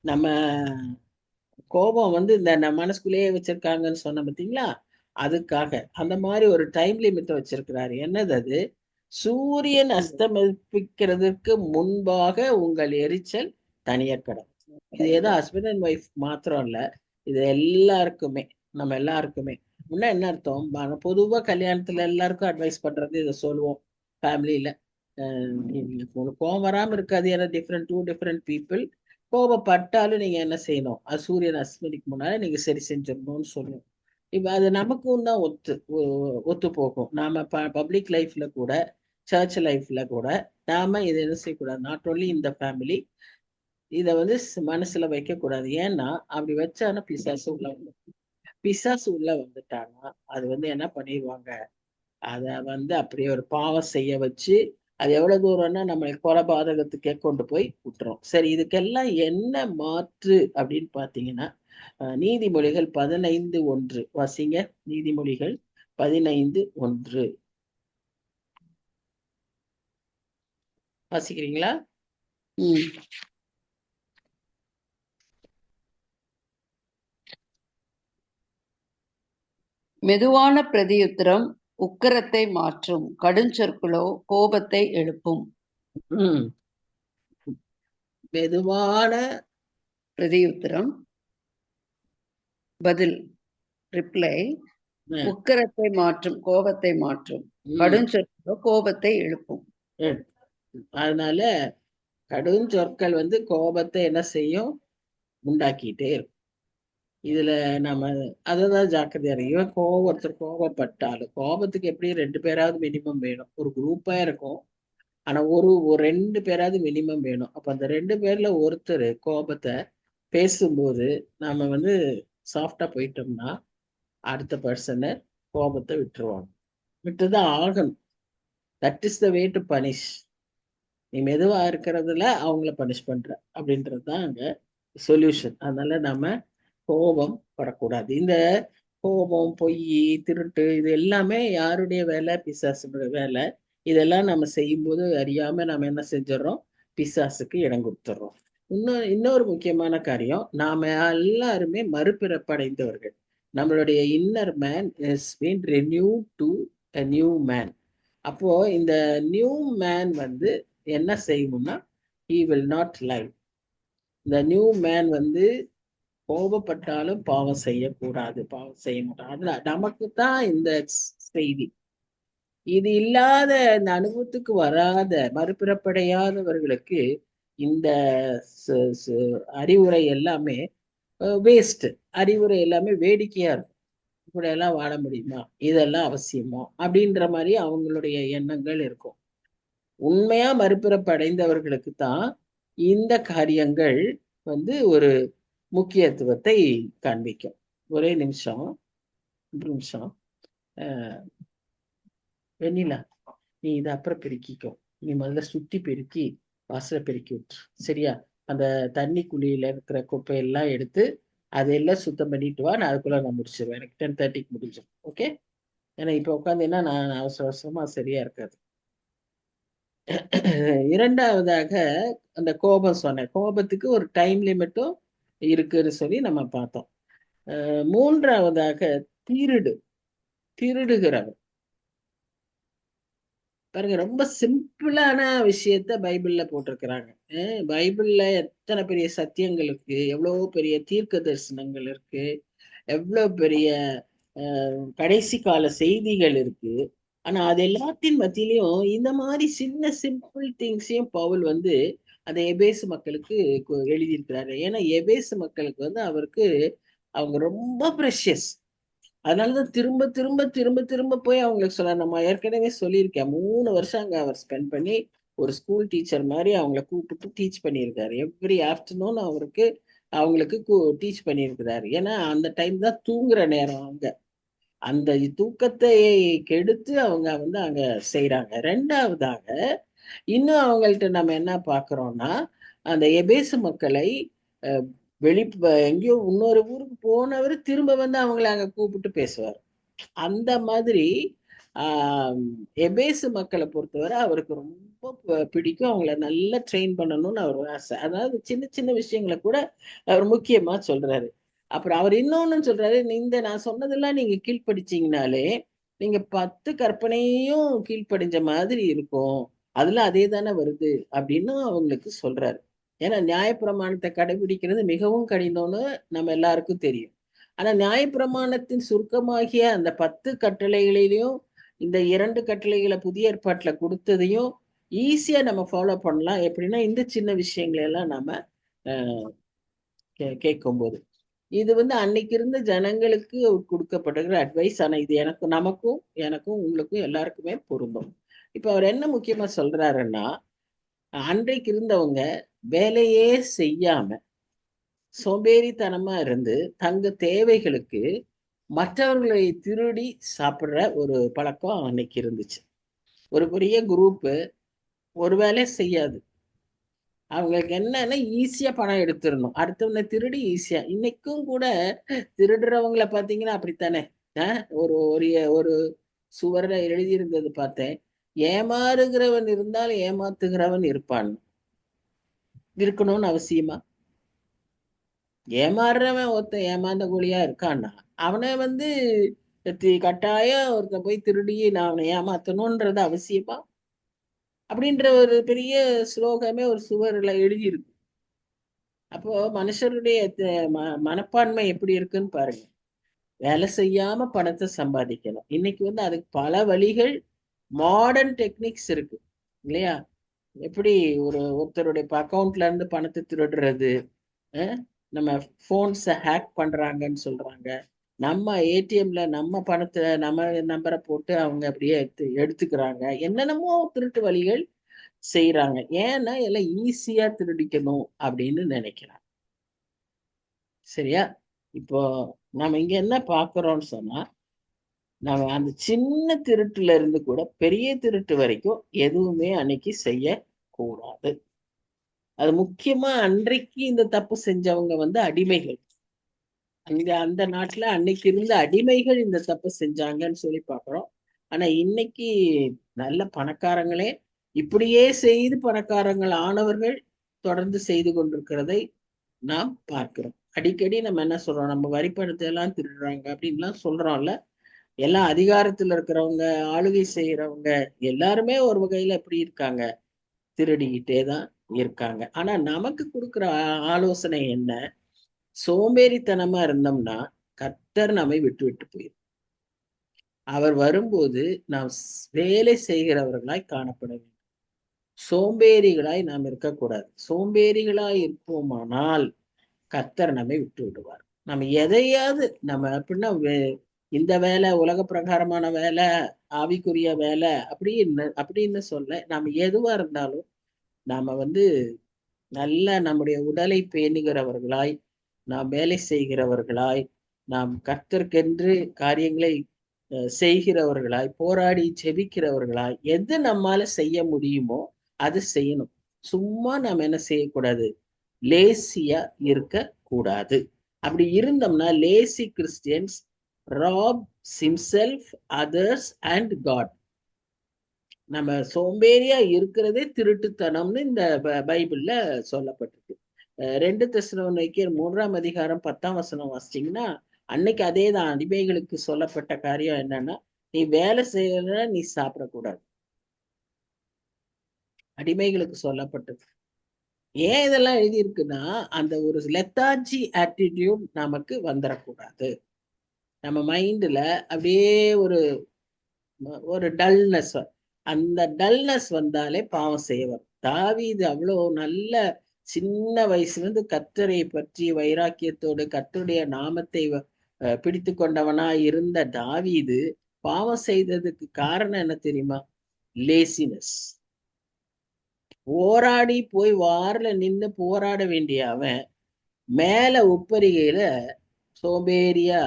நம்ம கோபம் வந்து இந்த மனசுக்குள்ளேயே வச்சிருக்காங்கன்னு சொன்ன பார்த்தீங்களா, அதுக்காக அந்த மாதிரி ஒரு டைம் லிமிட் வச்சிருக்கிறாரு. என்னது அது? சூரியன் அஸ்தமிக்கிறதுக்கு முன்பாக உங்கள் எரிச்சல் தணியக்கடும். இது ஏதோ ஹஸ்பண்ட் அண்ட் ஒய்ஃப் மாத்திரம் இல்ல, இது எல்லாருக்குமே, நம்ம எல்லாருக்குமே. முன்ன என்ன அர்த்தம்? பொதுவா கல்யாணத்துல எல்லாருக்கும் அட்வைஸ் பண்றது இதை சொல்லுவோம் ஃபேமிலியில. உங்களுக்கு கோபம் வராம இருக்காது, ஏன்னா டூ டிஃப்ரெண்ட் பீப்புள். கோபப்பட்டாலும் நீங்க என்ன செய்யணும்? சூரியன் அஸ்தமிக்கு முன்னால நீங்க சரி செஞ்சிடணும்னு சொல்லுவோம். இப்ப அது நமக்கும் தான் ஒத்து போகும். நாம பப்ளிக் லைஃப்ல கூட, சர்ச் லைஃப்ல கூட நாம இதை என்ன செய்யக்கூடாது? நாட் ஓன்லி இந்த ஃபேமிலி, இதை வந்து மனசுல வைக்க கூடாது. ஏன்னா அப்படி வச்சானா பிசாசு உள்ள வந்து, பிசாசு உள்ள வந்துட்டாங்கன்னா அது வந்து என்ன பண்ணிடுவாங்க? அத வந்து அப்படியே ஒரு பாவம் செய்ய வச்சு, அது எவ்வளவு தூரம்னா நம்மளை கொலபாதகத்துக்கே கொண்டு போய் விட்டுரும். சரி, இதுக்கெல்லாம் என்ன மாற்று அப்படின்னு பாத்தீங்கன்னா, நீதிமொழிகள் 15:1 வாசிங்க. நீதிமொழிகள் 15:1 வாசிக்கிறீங்களா? மெதுவான பிரதியுத்தரம் உக்கிரத்தை மாற்றும், கடுஞ்சொற்களோ கோபத்தை எழுப்பும். மெதுவான பிரதியுத்தரம், பதில், ரிப்ளை, உக்கிரத்தை மாற்றும், கோபத்தை மாற்றும், கடுஞ்சொற்களோ கோபத்தை எழுப்பும். அதனால கடுஞ்சொற்கள் வந்து கோபத்தை என்ன செய்யும்? உண்டாக்கிட்டே இருக்கும். இதுல நம்ம அததான் ஜாக்கிரதையா இருக்கு. ஒருத்தர் கோபப்பட்டாலும், கோபத்துக்கு எப்படி 2 பேராவது மினிமம் வேணும். ஒரு குரூப்பா இருக்கும், ஆனா ஒரு 2 பேராவது மினிமம் வேணும். அப்ப அந்த 2 பேர்ல ஒருத்தர் கோபத்தை பேசும்போது நாம வந்து சாஃப்டா போயிட்டோம்னா அடுத்த பர்சனை கோபத்தை விட்டுருவாங்க. விட்டுதான் ஆகணும். That is the way to punish. நீ மெதுவா இருக்கிறதுல அவங்கள பனிஷ் பண்ற அப்படின்றதுதான் அங்க சொல்யூஷன். அதனால நம்ம கோபம் படக்கூடாது. இந்த கோபம், பொய், திருட்டு, இது எல்லாமே யாருடைய வேலை? பிசாசுடைய வேலை. இதெல்லாம் நம்ம செய்யும்போது அறியாம நம்ம என்ன செஞ்சிடறோம்? பிசாசுக்கு இடம் கொடுத்துட்றோம். இன்னொரு முக்கியமான காரியம், நாம எல்லாருமே மறுபிறப்படைந்தவர்கள். நம்மளுடைய inner man is been renewed to a new man. அப்போ இந்த நியூ மேன் வந்து என்ன செய்யணும்னா, he will not lie. இந்த நியூ மேன் வந்து கோபப்பட்டாலும் பாவம் செய்யக்கூடாது, பாவம் செய்ய மாட்டான். அதுல நமக்கு தான் இந்த செய்தி. இது இல்லாத, இந்த அனுபவத்துக்கு வராத, மறுபிறப்படையாதவர்களுக்கு இந்த அறிவுரை எல்லாமே வேஸ்ட். அறிவுரை எல்லாமே வேடிக்கையா இருக்கும். இப்படி எல்லாம் வாழ முடியுமா? இதெல்லாம் அவசியமா? அப்படின்ற மாதிரி அவங்களுடைய எண்ணங்கள் இருக்கும். உண்மையா மறுபிறப்படைந்தவர்களுக்கு தான் இந்த காரியங்கள் வந்து ஒரு முக்கியத்துவத்தை காண்பிக்கும். ஒரே நிமிஷம். வெண்ணிலா, நீ இதை அப்புறம் பெருக்கிக்கோ. நீ முதல்ல சுத்தி பெருக்கி வாசலை பெருக்கி விட்டுரு, சரியா? அந்த தண்ணி குழியில இருக்கிற குப்பையெல்லாம் எடுத்து அதெல்லாம் சுத்தம் பண்ணிட்டு வா. நான் அதுக்குள்ள நான் முடிச்சிருவேன். எனக்கு 10:30க்கு முடிஞ்சிடும். ஓகே? ஏன்னா இப்ப உட்காந்தேன்னா நான் அவசர அவசரமா சரியா இருக்காது. இரண்டாவதாக அந்த கோபம் சொன்னேன். கோபத்துக்கு ஒரு டைம் லிமிட்டும் இருக்குன்னு சொல்லி நம்ம பார்த்தோம். மூன்றாவதாக திருடுகிறவர். பாருங்க, ரொம்ப சிம்பிளான விஷயத்த பைபிள்ல போட்டிருக்கிறாங்க. பைபிள்ல எத்தனை பெரிய சத்தியங்கள் இருக்கு, எவ்வளவு பெரிய தீர்க்க தரிசனங்கள் இருக்கு, எவ்வளவு பெரிய கடைசி கால செய்திகள் இருக்கு. ஆனா அது எல்லாத்தின் மத்தியிலையும் இந்த மாதிரி சின்ன சிம்பிள் திங்ஸையும் பவுல் வந்து அந்த எபேசு மக்களுக்கு எழுதியிருக்கிறாரு. ஏன்னா எபேசு மக்களுக்கு வந்து அவருக்கு அவங்க ரொம்ப ப்ரெஷியஸ். அதனாலதான் திரும்ப திரும்ப திரும்ப திரும்ப போய் அவங்களுக்கு சொல்ல, நம்ம ஏற்கனவே சொல்லியிருக்கேன், 3 வருஷம் அங்க அவர் ஸ்பெண்ட் பண்ணி ஒரு ஸ்கூல் டீச்சர் மாதிரி அவங்கள கூப்பிட்டு டீச் பண்ணியிருக்காரு. எவ்ரி ஆஃப்டர்நூன் அவங்களுக்கு டீச் பண்ணியிருக்கிறாரு. ஏன்னா அந்த டைம் தான் தூங்குற நேரம். அங்க அந்த தூக்கத்தை கெடுத்து அவங்க வந்து அங்க செய்யறாங்க. ரெண்டாவதாக இன்னும் அவங்கள்ட்ட நம்ம என்ன பாக்குறோம்னா, அந்த எபேசு மக்களை அஹ், வெளி எங்கேயோ இன்னொரு ஊருக்கு போனவர் திரும்ப வந்து அவங்கள அங்க கூப்பிட்டு பேசுவார். அந்த மாதிரி ஆஹ் எபேசு மக்களை பொறுத்தவரை அவருக்கு ரொம்ப பிடிக்கும். அவங்கள நல்லா ட்ரெயின் பண்ணணும்னு அவர் ஆசை. அதாவது சின்ன சின்ன விஷயங்களை கூட அவர் முக்கியமா சொல்றாரு. அப்புறம் அவர் இன்னொன்னு சொல்றாரு, இந்த நான் சொன்னதெல்லாம் நீங்க கீழ்ப்படிச்சீங்கனாலே நீங்க 10 கற்பனையும் கீழ்ப்படிஞ்ச மாதிரி இருக்கும். அதுல அதே தானே வருது அப்படின்னு அவங்களுக்கு சொல்றாரு. ஏன்னா நியாயப்பிரமாணத்தை கடைபிடிக்கிறது மிகவும் கடினம்னு நம்ம எல்லாருக்கும் தெரியும். ஆனா நியாயப்பிரமாணத்தின் சுருக்கமாகிய அந்த 10 கட்டளைகளிலையும் இந்த 2 கட்டளைகளை புதிய ஏற்பாட்டுல கொடுத்ததையும் ஈஸியா நம்ம ஃபாலோ பண்ணலாம். எப்படின்னா இந்த சின்ன விஷயங்களை எல்லாம் நாம கேட்கும்போது இது வந்து அன்னைக்கு இருந்த ஜனங்களுக்கு கொடுக்கப்படுகிற அட்வைஸ். ஆனா இது நமக்கும் எனக்கும் உங்களுக்கும் எல்லாருக்குமே பொருந்தும். இப்ப அவர் என்ன முக்கியமா சொல்றாருன்னா, அன்றைக்கு இருந்தவங்க வேலையே செய்யாம சோம்பேறித்தனமா இருந்து தங்க தேவைகளுக்கு மற்றவர்களை திருடி சாப்பிடுற ஒரு பழக்கம் அன்னைக்கு இருந்துச்சு. ஒரு பெரிய குரூப் ஒரு வேலை செய்யாது. அவங்களுக்கு என்னன்னா ஈஸியா பணம் எடுத்துடணும், அடுத்தவனை திருடி ஈஸியா. இன்னைக்கும் கூட திருடுறவங்கள பாத்தீங்கன்னா அப்படித்தானே. ஒரு ஒரு ஒரு சுவர்ல எழுதியிருந்தது பார்த்தேன், ஏமாறுகிறவன் இருந்தால் ஏமாத்துகிறவன் இருப்பான். இருக்கணும்னு அவசியமா? ஏமாறுறவன் ஒருத்தன் ஏமாந்த கூலியா இருக்கான்னா அவனை வந்து கட்டாயம் ஒருத்தன் போய் திருடி நான் அவனை ஏமாத்தணும்ன்றது அவசியமா? அப்படின்ற ஒரு பெரிய ஸ்லோகமே ஒரு சுவர்ல எழுதியிருக்கு. அப்போ மனுஷருடைய மனப்பான்மை எப்படி இருக்குன்னு பாருங்க. வேலை செய்யாம பணத்தை சம்பாதிக்கணும். இன்னைக்கு வந்து அதுக்கு பல வழிகள், மாடர்ன் டெக்னிக்ஸ் இருக்கு இல்லையா? எப்படி ஒருத்தருடைய அக்கௌண்ட்ல இருந்து பணத்தை திருடுறது, நம்ம போன்ஸை ஹேக் பண்றாங்கன்னு சொல்றாங்க. நம்ம ஏடிஎம்ல நம்ம பணத்தை நம்ம நம்பரை போட்டு அவங்க அப்படியே எடுத்துக்கிறாங்க. என்னென்னமோ திருட்டு வழிகள் செய்யறாங்க. ஏன்னா எல்லாம் ஈஸியா திருடிக்கணும் அப்படின்னு நினைக்கிறாங்க. சரியா? இப்போ நம்ம இங்க என்ன பாக்குறோம்னு சொன்னா, நம்ம அந்த சின்ன திருட்டுல இருந்து கூட பெரிய திருட்டு வரைக்கும் எதுவுமே அன்னைக்கு செய்ய கூடாது. அது முக்கியமா அன்றைக்கு இந்த தப்பு செஞ்சவங்க வந்து அடிமைகள். அந்த நாட்டுல அன்னைக்கு இருந்த அடிமைகள் இந்த தப்பு செஞ்சாங்கன்னு சொல்லி பாக்குறோம். ஆனா இன்னைக்கு நல்ல பணக்காரங்களே இப்படியே செய்து பணக்காரங்கள் ஆனவர்கள் தொடர்ந்து செய்து கொண்டிருக்கிறதை நாம் பார்க்கிறோம். அடிக்கடி நம்ம என்ன சொல்றோம், நம்ம வரிப்பணத்தை எல்லாம் திருடுறாங்க அப்படின்லாம் சொல்றோம்ல. எல்லாம் அதிகாரத்துல இருக்கிறவங்க, ஆளுகை செய்யறவங்க எல்லாருமே ஒரு வகையில எப்படி இருக்காங்க, திருடிக்கிட்டே தான் இருக்காங்க. ஆனா நமக்கு கொடுக்குற ஆலோசனை என்ன? சோம்பேறித்தனமா இருந்தோம்னா கர்த்தர் நம்மை விட்டு விட்டு போயிடும். அவர் வரும்போது நாம் வேலை செய்கிறவர்களாய் காணப்பட வேண்டும். சோம்பேறிகளாய் நாம் இருக்கக்கூடாது. சோம்பேறிகளாய் இருப்போமானால் கர்த்தர் நம்மை விட்டு விடுவார். நம்ம எதையாவது நம்ம அப்படின்னா இந்த வேலை உலக பிரகாரமான வேலை, ஆவிக்குரிய வேலை அப்படின்னு சொல்ல, நாம எதுவா இருந்தாலும் நாம வந்து நல்ல நம்முடைய உடலை பேணுகிறவர்களாய், நாம் வேலை செய்கிறவர்களாய், நாம் கர்த்தருக்கென்று காரியங்களை செய்கிறவர்களாய், போராடி ஜெபிக்கிறவர்களாய், எது நம்மால செய்ய முடியுமோ அது செய்யணும். சும்மா நாம் என்ன செய்யக்கூடாது, லேசியா இருக்க கூடாது. அப்படி இருந்தோம்னா lazy Christians rob himself, others and God. நம்ம சோம்பேறியா இருக்கிறதே திருட்டுத்தனம்னு இந்த பைபிள்ல சொல்லப்பட்டிருக்கு. 2 தெசலோனிக்கேயர் 3ஆம் அதிகாரம் 10ஆம் வசனம் வாசிச்சீங்கன்னா அன்னைக்கு அதே தான் அடிமைகளுக்கு சொல்லப்பட்ட காரியம் என்னன்னா, நீ வேலை செய்யற நீ சாப்பிடக்கூடாது. அடிமைகளுக்கு சொல்லப்பட்டது. ஏன் இதெல்லாம் எழுதியிருக்குன்னா, அந்த ஒரு லெத்தார்ஜி ஆட்டிடியூட் நமக்கு வந்துடக்கூடாது. நம்ம மைண்ட்ல அப்படியே ஒரு ஒரு டல்னஸ், அந்த டல்னஸ் வந்தாலே பாவம் செய்வார். தாவீது அவ்வளோ நல்ல சின்ன வயசுல இருந்து கர்த்தரை பற்றி வைராக்கியத்தோடு கர்த்தருடைய நாமத்தை பிடித்து கொண்டவனா இருந்த தாவீது பாவம் செய்ததுக்கு காரணம் என்ன தெரியுமா? லேசினஸ். போராடி போய் வாரில நின்று போராட வேண்டிய அவன் மேல உப்பரிகையில சோம்பேறியா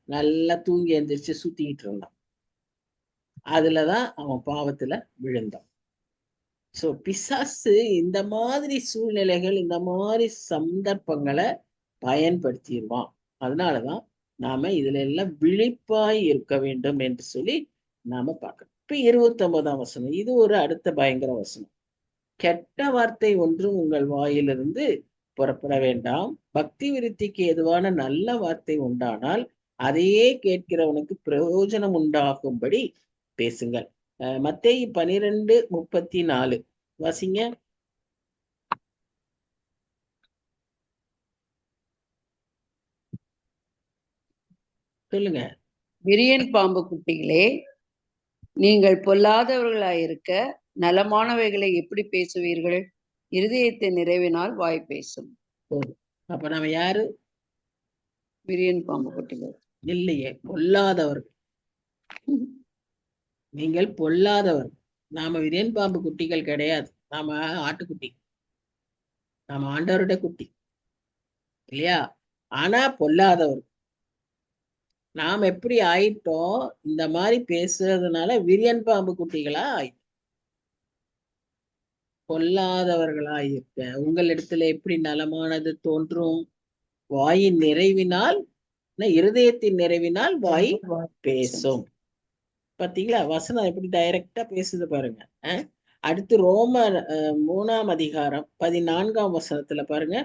நல்லா தூங்கி எந்திரிச்சு சுத்திக்கிட்டு இருந்தான். அதுலதான் அவன் பாவத்துல விழுந்தான். சோ பிசாசு இந்த மாதிரி சூழ்நிலைகள், இந்த மாதிரி சந்தர்ப்பங்களை பயன்படுத்திடுவான். அதனாலதான் நாம இதுல எல்லாம் விழிப்பாய் இருக்க வேண்டும் என்று சொல்லி நாம பார்க்கணும். இப்ப 29ஆம் வசனம், இது ஒரு அடுத்த பயங்கர வசனம். கெட்ட வார்த்தை ஒன்றும் உங்கள் வாயிலிருந்து புறப்பட வேண்டாம், பக்தி விருத்திக்கு எதுவான நல்ல வார்த்தை உண்டானால் அதையே கேட்கிறவனுக்கு பிரயோஜனம் உண்டாகும்படி பேசுங்கள். மத்தேயு 12:34 வாசிங்க. சொல்லுங்க. விரியன் பாம்பு குட்டிகளே, நீங்கள் பொல்லாதவர்களாயிருக்க நலமானவைகளை எப்படி பேசுவீர்கள்? இருதயத்தை நிறைவினால் வாய் பேசும். அப்ப நாம யாரு? விரியன் பாம்பு குட்டிகள் இல்லையே, பொல்லாதவர்கள். நீங்கள் பொல்லாதவர். நாம விரியன் பாம்பு குட்டிகள் கிடையாது. நாம ஆட்டுக்குட்டி, நாம ஆண்டவருடைய குட்டி இல்லையா? ஆனா பொல்லாதவர். நாம் எப்படி ஆயிட்டோம்? இந்த மாதிரி பேசுறதுனால விரியன் பாம்பு குட்டிகளா ஆயிட்டோம். பொல்லாதவர்களாயிருக்க உங்களிடத்துல எப்படி நலமானது தோன்றும்? வாயின் நிறைவினால், இருதயத்தின் நிறைவினால் வாய் பேசும். பாத்தீங்களா வசனம் எப்படி டைரக்டா பேசுது பாருங்க. அடுத்து ரோமர் 3ஆம் அதிகாரம் 14ஆம் வசனத்துல பாருங்க.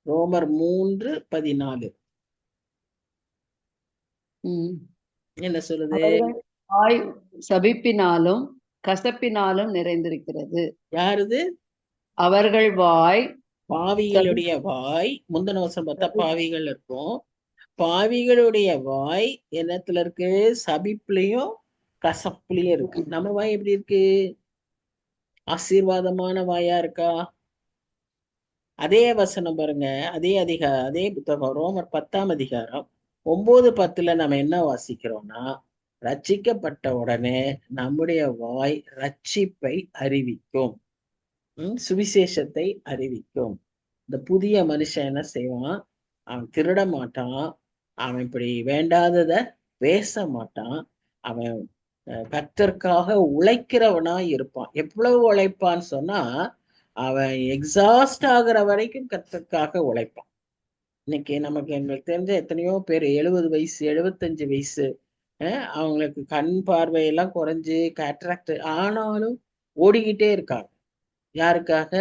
ரோமர் 3:14 என்ன சொல்லுது? வாய் சபிப்பினாலும் கசப்பினாலும் நிறைந்திருக்கிறது. யாருது? அவர்கள் வாய், பாவிகளுடைய வாய். முந்தின வசனம் பார்த்தா பாவிகள் இருக்கும். பாவிகளுடைய வாய் என்னத்துல இருக்கு? சபிப்புலயும் கசப்புலயும் இருக்கு. நம்ம வாய் எப்படி இருக்கு? ஆசீர்வாதமான வாயா இருக்கா? அதே வசனம் பாருங்க, அதே புத்தகம் ரோமர் 10ஆம் அதிகாரம் 9:10 நம்ம என்ன வாசிக்கிறோம்னா, ரட்சிக்கப்பட்ட உடனே நம்முடைய வாய் ரட்சிப்பை அறிவிக்கும், சுவிசேஷத்தை அறிவிக்கும். இந்த புதிய மனுஷன் என்ன செய்வான்? அவன் திருட மாட்டான், அவன் இப்படி வேண்டாதத பேச மாட்டான், அவன் கர்த்தருக்காக உழைக்கிறவனா இருப்பான். எவ்வளவு உழைப்பான்னு சொன்னா, அவன் எக்ஸாஸ்ட் ஆகுற வரைக்கும் கர்த்தருக்காக உழைப்பான். இன்னைக்கு எங்களுக்கு தெரிஞ்ச எத்தனையோ பேர் 70 வயசு 75 வயசு அவங்களுக்கு கண் பார்வையெல்லாம் குறைஞ்சு கேட்ராக்ட் ஆனாலும் ஓடிக்கிட்டே இருக்காங்க. யாருக்காக?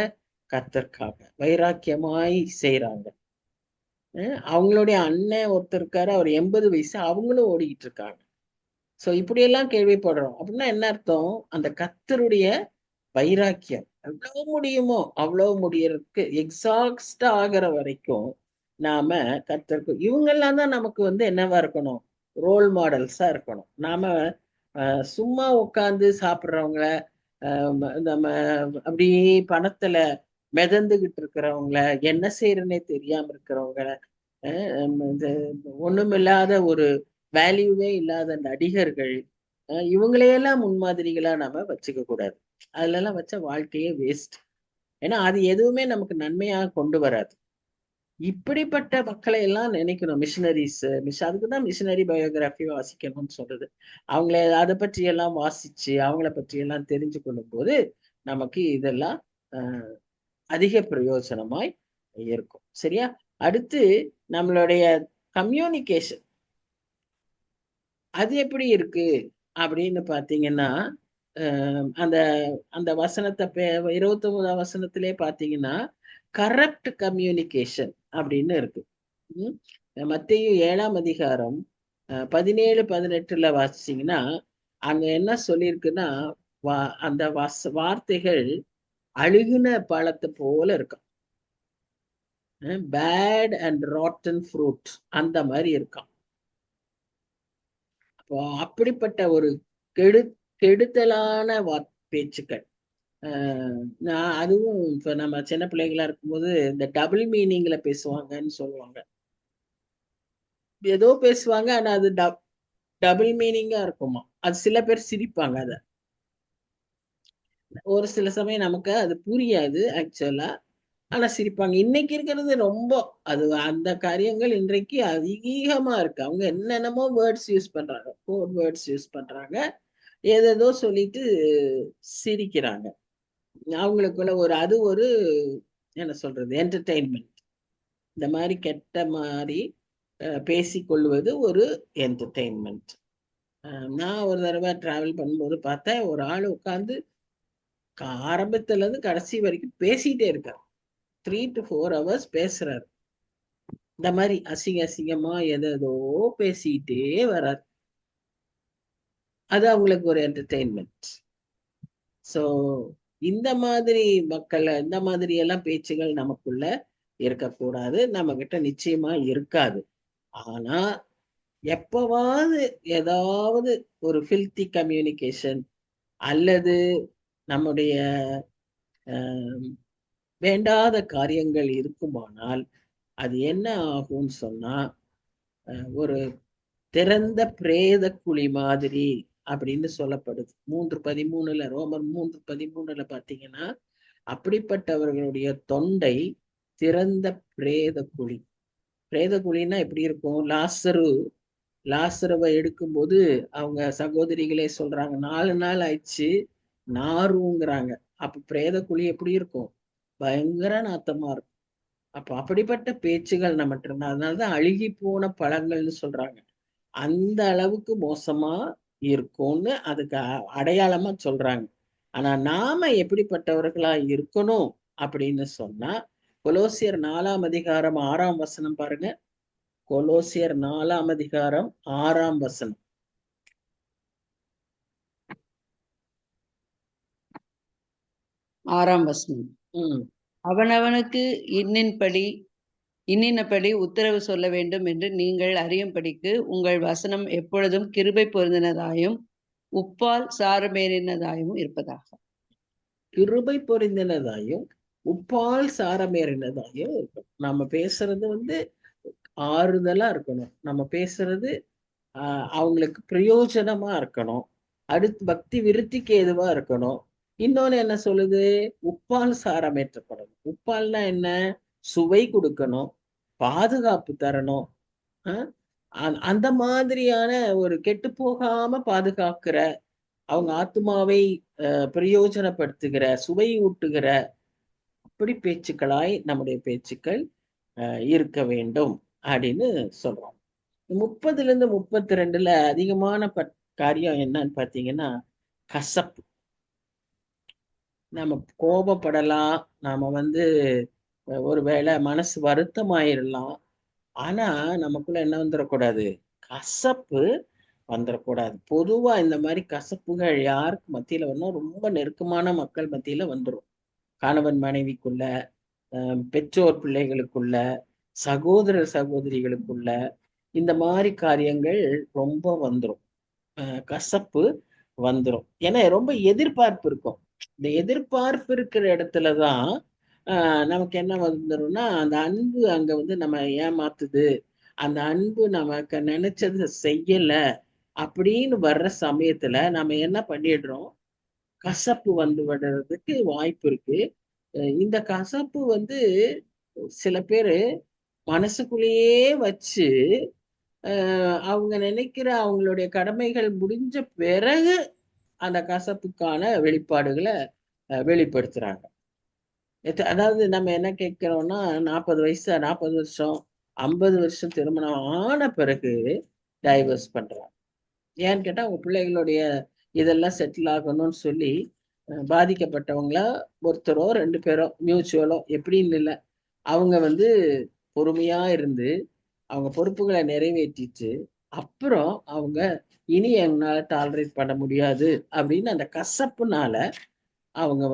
கர்த்தருக்காக வைராக்கியமாய் செய்யறாங்க. அவங்களுடைய அண்ணன் ஒருத்தர் இருக்காரு, அவர் 80 வயசு, அவங்களும் ஓடிக்கிட்டு இருக்காங்க. சோ இப்படியெல்லாம் கேள்விப்படுறோம். அப்படின்னா என்ன அர்த்தம்? அந்த கர்த்தருடைய வைராக்கியம் எவ்வளவு முடியுமோ அவ்வளவு முடியறதுக்கு எக்ஸாஸ்ட் ஆகிற வரைக்கும் நாம கர்த்தருக்கு, இவங்கெல்லாம் தான் நமக்கு என்னவா இருக்கணும்? ரோல் மாடல்ஸா இருக்கணும். நாம சும்மா உட்காந்து சாப்பிட்றவங்கள, நம்ம அப்படியே பணத்துல மிதந்துகிட்டு இருக்கிறவங்கள, என்ன செய்யறதுன்னே தெரியாம இருக்கிறவங்கள, இந்த ஒண்ணுமில்லாத ஒரு வேல்யூவே இல்லாத நடிகர்கள், இவங்களையெல்லாம் முன்மாதிரிகளா நாம வச்சுக்க கூடாது. அதுல எல்லாம் வச்ச வாழ்க்கையே வேஸ்ட். ஏன்னா அது எதுவுமே நமக்கு நன்மையாக கொண்டு வராது. இப்படிப்பட்ட மக்களை எல்லாம் நினைக்கணும். மிஷினரிஸ், அதுக்குதான் மிஷினரி பயோகிராஃபி வாசிக்கணும்னு சொல்றது. அவங்கள அதை பற்றி எல்லாம் வாசிச்சு அவங்கள பற்றி எல்லாம் தெரிஞ்சு கொள்ளும் போது நமக்கு இதெல்லாம் அதிக பிரயோஜனமாய் இருக்கும். சரியா? அடுத்து நம்மளுடைய கம்யூனிகேஷன் அது எப்படி இருக்கு அப்படின்னு பாத்தீங்கன்னா, அந்த அந்த வசனத்தை 29ஆம் வசனத்திலே பாத்தீங்கன்னா கரப்ட் கம்யூனிகேஷன் அப்படின்னு இருக்கு. மத்தேயு 7ஆம் அதிகாரம் 17-18 வாசிச்சீங்கன்னா, அங்க என்ன சொல்லியிருக்குன்னா, அந்த வார்த்தைகள் அழுகுன பழத்தை போல இருக்கும். பேட் அண்ட் ராட்டன் ஃப்ரூட் அந்த மாதிரி இருக்கான். அப்போ அப்படிப்பட்ட ஒரு கெடுதலான பேச்சுக்கள். நான் அதுவும் இப்ப நம்ம சின்ன பிள்ளைகளா இருக்கும்போது இந்த டபுள் மீனிங்ல பேசுவாங்கன்னு சொல்லுவாங்க. ஏதோ பேசுவாங்க, ஆனா அது டபுள் மீனிங்கா இருக்குமா. அது சில பேர் சிரிப்பாங்க. அத ஒரு சில சமயம் நமக்கு அது புரியாது ஆக்சுவலா, ஆனா சிரிப்பாங்க. இன்னைக்கு இருக்கிறது ரொம்ப அது அந்த காரியங்கள் இன்றைக்கு அதிகமா இருக்கு. அவங்க என்னென்னமோ வேர்ட்ஸ் யூஸ் பண்றாங்க, கோட் வேர்ட்ஸ் யூஸ் பண்றாங்க, ஏதேதோ சொல்லிட்டு சிரிக்கிறாங்க. அவங்களுக்குள்ள அது ஒரு என்ன சொல்றது, என்டர்டெயின்மெண்ட். இந்த மாதிரி கெட்ட மாதிரி பேசிக்கொள்வது ஒரு என்டர்டெயின்மெண்ட். நான் ஒரு தடவை டிராவல் பண்ணும்போது பார்த்தேன், ஒரு ஆள் உட்காந்து ஆரம்பத்துல இருந்து கடைசி வரைக்கும் பேசிட்டே இருக்காரு. 3 to 4 hours பேசுறாரு. இந்த மாதிரி அசிங்கமா எதோ பேசிட்டே வர்றாரு. அது அவங்களுக்கு ஒரு என்டர்டெயின்மெண்ட். சோ இந்த மாதிரி இந்த மாதிரி எல்லாம் பேச்சுகள் நமக்குள்ள இருக்கக்கூடாது. நம்ம கிட்ட நிச்சயமா இருக்காது. ஆனா எப்பவாவது ஏதாவது ஒரு ஃபில்தி கம்யூனிகேஷன் அல்லது நம்முடைய வேண்டாத காரியங்கள் இருக்குமானால் அது என்ன ஆகும்னு சொன்னா, ஒரு திறந்த பிரேத குழி மாதிரி அப்படின்னு சொல்லப்படுது. 3:13 ரோமர் 3:13 பாத்தீங்கன்னா, அப்படிப்பட்டவர்களுடைய தொண்டை திறந்த பிரேத குழி. பிரேத குழின்னா எப்படி இருக்கும்? லாசருவை எடுக்கும்போது அவங்க சகோதரிகளே சொல்றாங்க, 4 நாள் ஆயிடுச்சு நாருங்கிறாங்க. அப்ப பிரேத குழி எப்படி இருக்கும்? பயங்கர நாத்தமா இருக்கும். அப்ப அப்படிப்பட்ட பேச்சுகள் நம்மகிட்ட இருந்தா, அதனாலதான் அழுகி போன பழங்கள்னு சொல்றாங்க. அந்த அளவுக்கு மோசமா இருக்கும்னு அதுக்கு அடையாளமா சொல்றாங்க. ஆனா நாம எப்படிப்பட்டவர்களா இருக்கணும் அப்படின்னு சொன்னா, கொலோசியர் 4ஆம் அதிகாரம் 6ஆம் வசனம் பாருங்க. கொலோசியர் 4ஆம் அதிகாரம் 6ஆம் வசனம். 6ஆம் வசனம். அவனவனுக்கு இன்னின்படி உத்தரவு சொல்ல வேண்டும் என்று நீங்கள் அறியும்படிக்கு உங்கள் வசனம் எப்பொழுதும் கிருபை பொருந்தினதாயும் உப்பால் சாரமேறினதாயும் இருப்பதாக. கிருபை பொருந்தினதாயும் உப்பால் சாரமேறினதாயும் இருக்கும். நம்ம பேசுறது ஆறுதலா இருக்கணும். நம்ம பேசுறது அவங்களுக்கு பிரயோஜனமா இருக்கணும். அடுத்து பக்தி விருத்திக்கு ஏதுவா இருக்கணும். இன்னொன்னு என்ன சொல்லுது? உப்பால் சாரமேற்றப்படணும். உப்பால்னா என்ன? சுவை கொடுக்கணும், பாதுகாப்பு தரணும். அந்த மாதிரியான ஒரு கெட்டு போகாம பாதுகாக்கிற, அவங்க ஆத்மாவை பிரயோஜனப்படுத்துகிற, சுவை ஊட்டுகிற அப்படி பேச்சுக்களாய் நம்முடைய பேச்சுக்கள் இருக்க வேண்டும் அப்படின்னு சொல்றோம். 30ல 32 அதிகமான காரியம் என்னன்னு பாத்தீங்கன்னா, கசப்பு. நம்ம கோபப்படலாம், நாம ஒருவேளை மனசு வருத்தமாயிரலாம். ஆனா நமக்குள்ள என்ன வந்துடக்கூடாது? கசப்பு வந்துடக்கூடாது. பொதுவா இந்த மாதிரி கசப்புகள் யாருக்கு மத்தியில வரணும்? ரொம்ப நெருக்கமான மக்கள் மத்தியில வந்துடும். கணவன் மனைவிக்குள்ள, பெற்றோர் பிள்ளைகளுக்குள்ள, சகோதரர் சகோதரிகளுக்குள்ள இந்த மாதிரி காரியங்கள் ரொம்ப வந்துடும். கசப்பு வந்துடும். ஏன்னா ரொம்ப எதிர்பார்ப்பு இருக்கும். இந்த எதிர்பார்ப்பு இருக்கிற இடத்துலதான் நமக்கு என்ன வந்துடும்னா, அந்த அன்பு அங்க நம்ம ஏமாத்துது, அந்த அன்பு நமக்கு நினைச்சது செய்யல அப்படின்னு வர்ற சமயத்துல நம்ம என்ன பண்ணிடுறோம்? கசப்பு விடுறதுக்கு வாய்ப்பு இருக்கு. இந்த கசப்பு சில பேரு மனசுக்குள்ளேயே வச்சு அவங்க நினைக்கிற அவங்களுடைய கடமைகள் முடிஞ்ச பிறகு அந்த கசப்புக்கான வெளிப்பாடுகளை வெளிப்படுத்துறாங்க. அதாவது நம்ம என்ன கேட்கிறோம்னா, 40 வயசு 40 வருஷம் 50 வருஷம் திருமணம் ஆன பிறகு டைவர்ஸ் பண்றாங்க. ஏன்னு கேட்டா அவங்க பிள்ளைகளுடைய இதெல்லாம் செட்டில் ஆகணும்னு சொல்லி பாதிக்கப்பட்டவங்கள ஒருத்தரோ 2 பேரோ மியூச்சுவலோ எப்படின்னு இல்லை, அவங்க பொறுமையா இருந்து அவங்க பொறுப்புகளை நிறைவேற்றிட்டு அப்புறம் அவங்க இனி என்னால டாலரேட் பண்ண முடியாது அப்படின்னு அந்த கசப்புனால அவங்க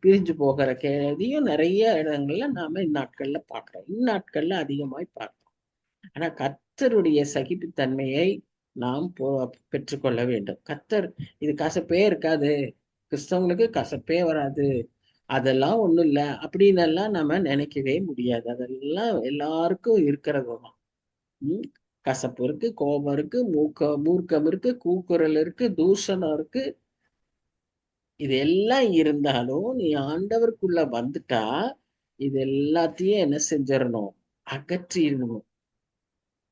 பிரிஞ்சு போகிற கேதியும் நிறைய இடங்கள்ல நாம இந்நாட்கள்ல பார்க்கிறோம். இந்நாட்கள்ல அதிகமாய் பார்க்கிறோம். ஆனா கர்த்தருடைய சகிப்புத்தன்மையை நாம் பெற்றுக்கொள்ள வேண்டும். கர்த்தர் இது கசப்பே இருக்காது, கிறிஸ்தவங்களுக்கு கசப்பே வராது, அதெல்லாம் ஒண்ணும் இல்லை அப்படின்னு எல்லாம் நம்ம நினைக்கவே முடியாது. அதெல்லாம் எல்லாருக்கும் இருக்கிறது தான். கசப்பு இருக்கு, கோபம் இருக்கு, மூர்க்கம் இருக்கு, கூக்குரல் இருக்கு, தூஷணம் இருக்கு. இது எல்லாம் இருந்தாலும் நீ ஆண்டவருக்குள்ள வந்துட்டா இது எல்லாத்தையும் என்ன செஞ்சிடணும்? அகற்றிடணும்.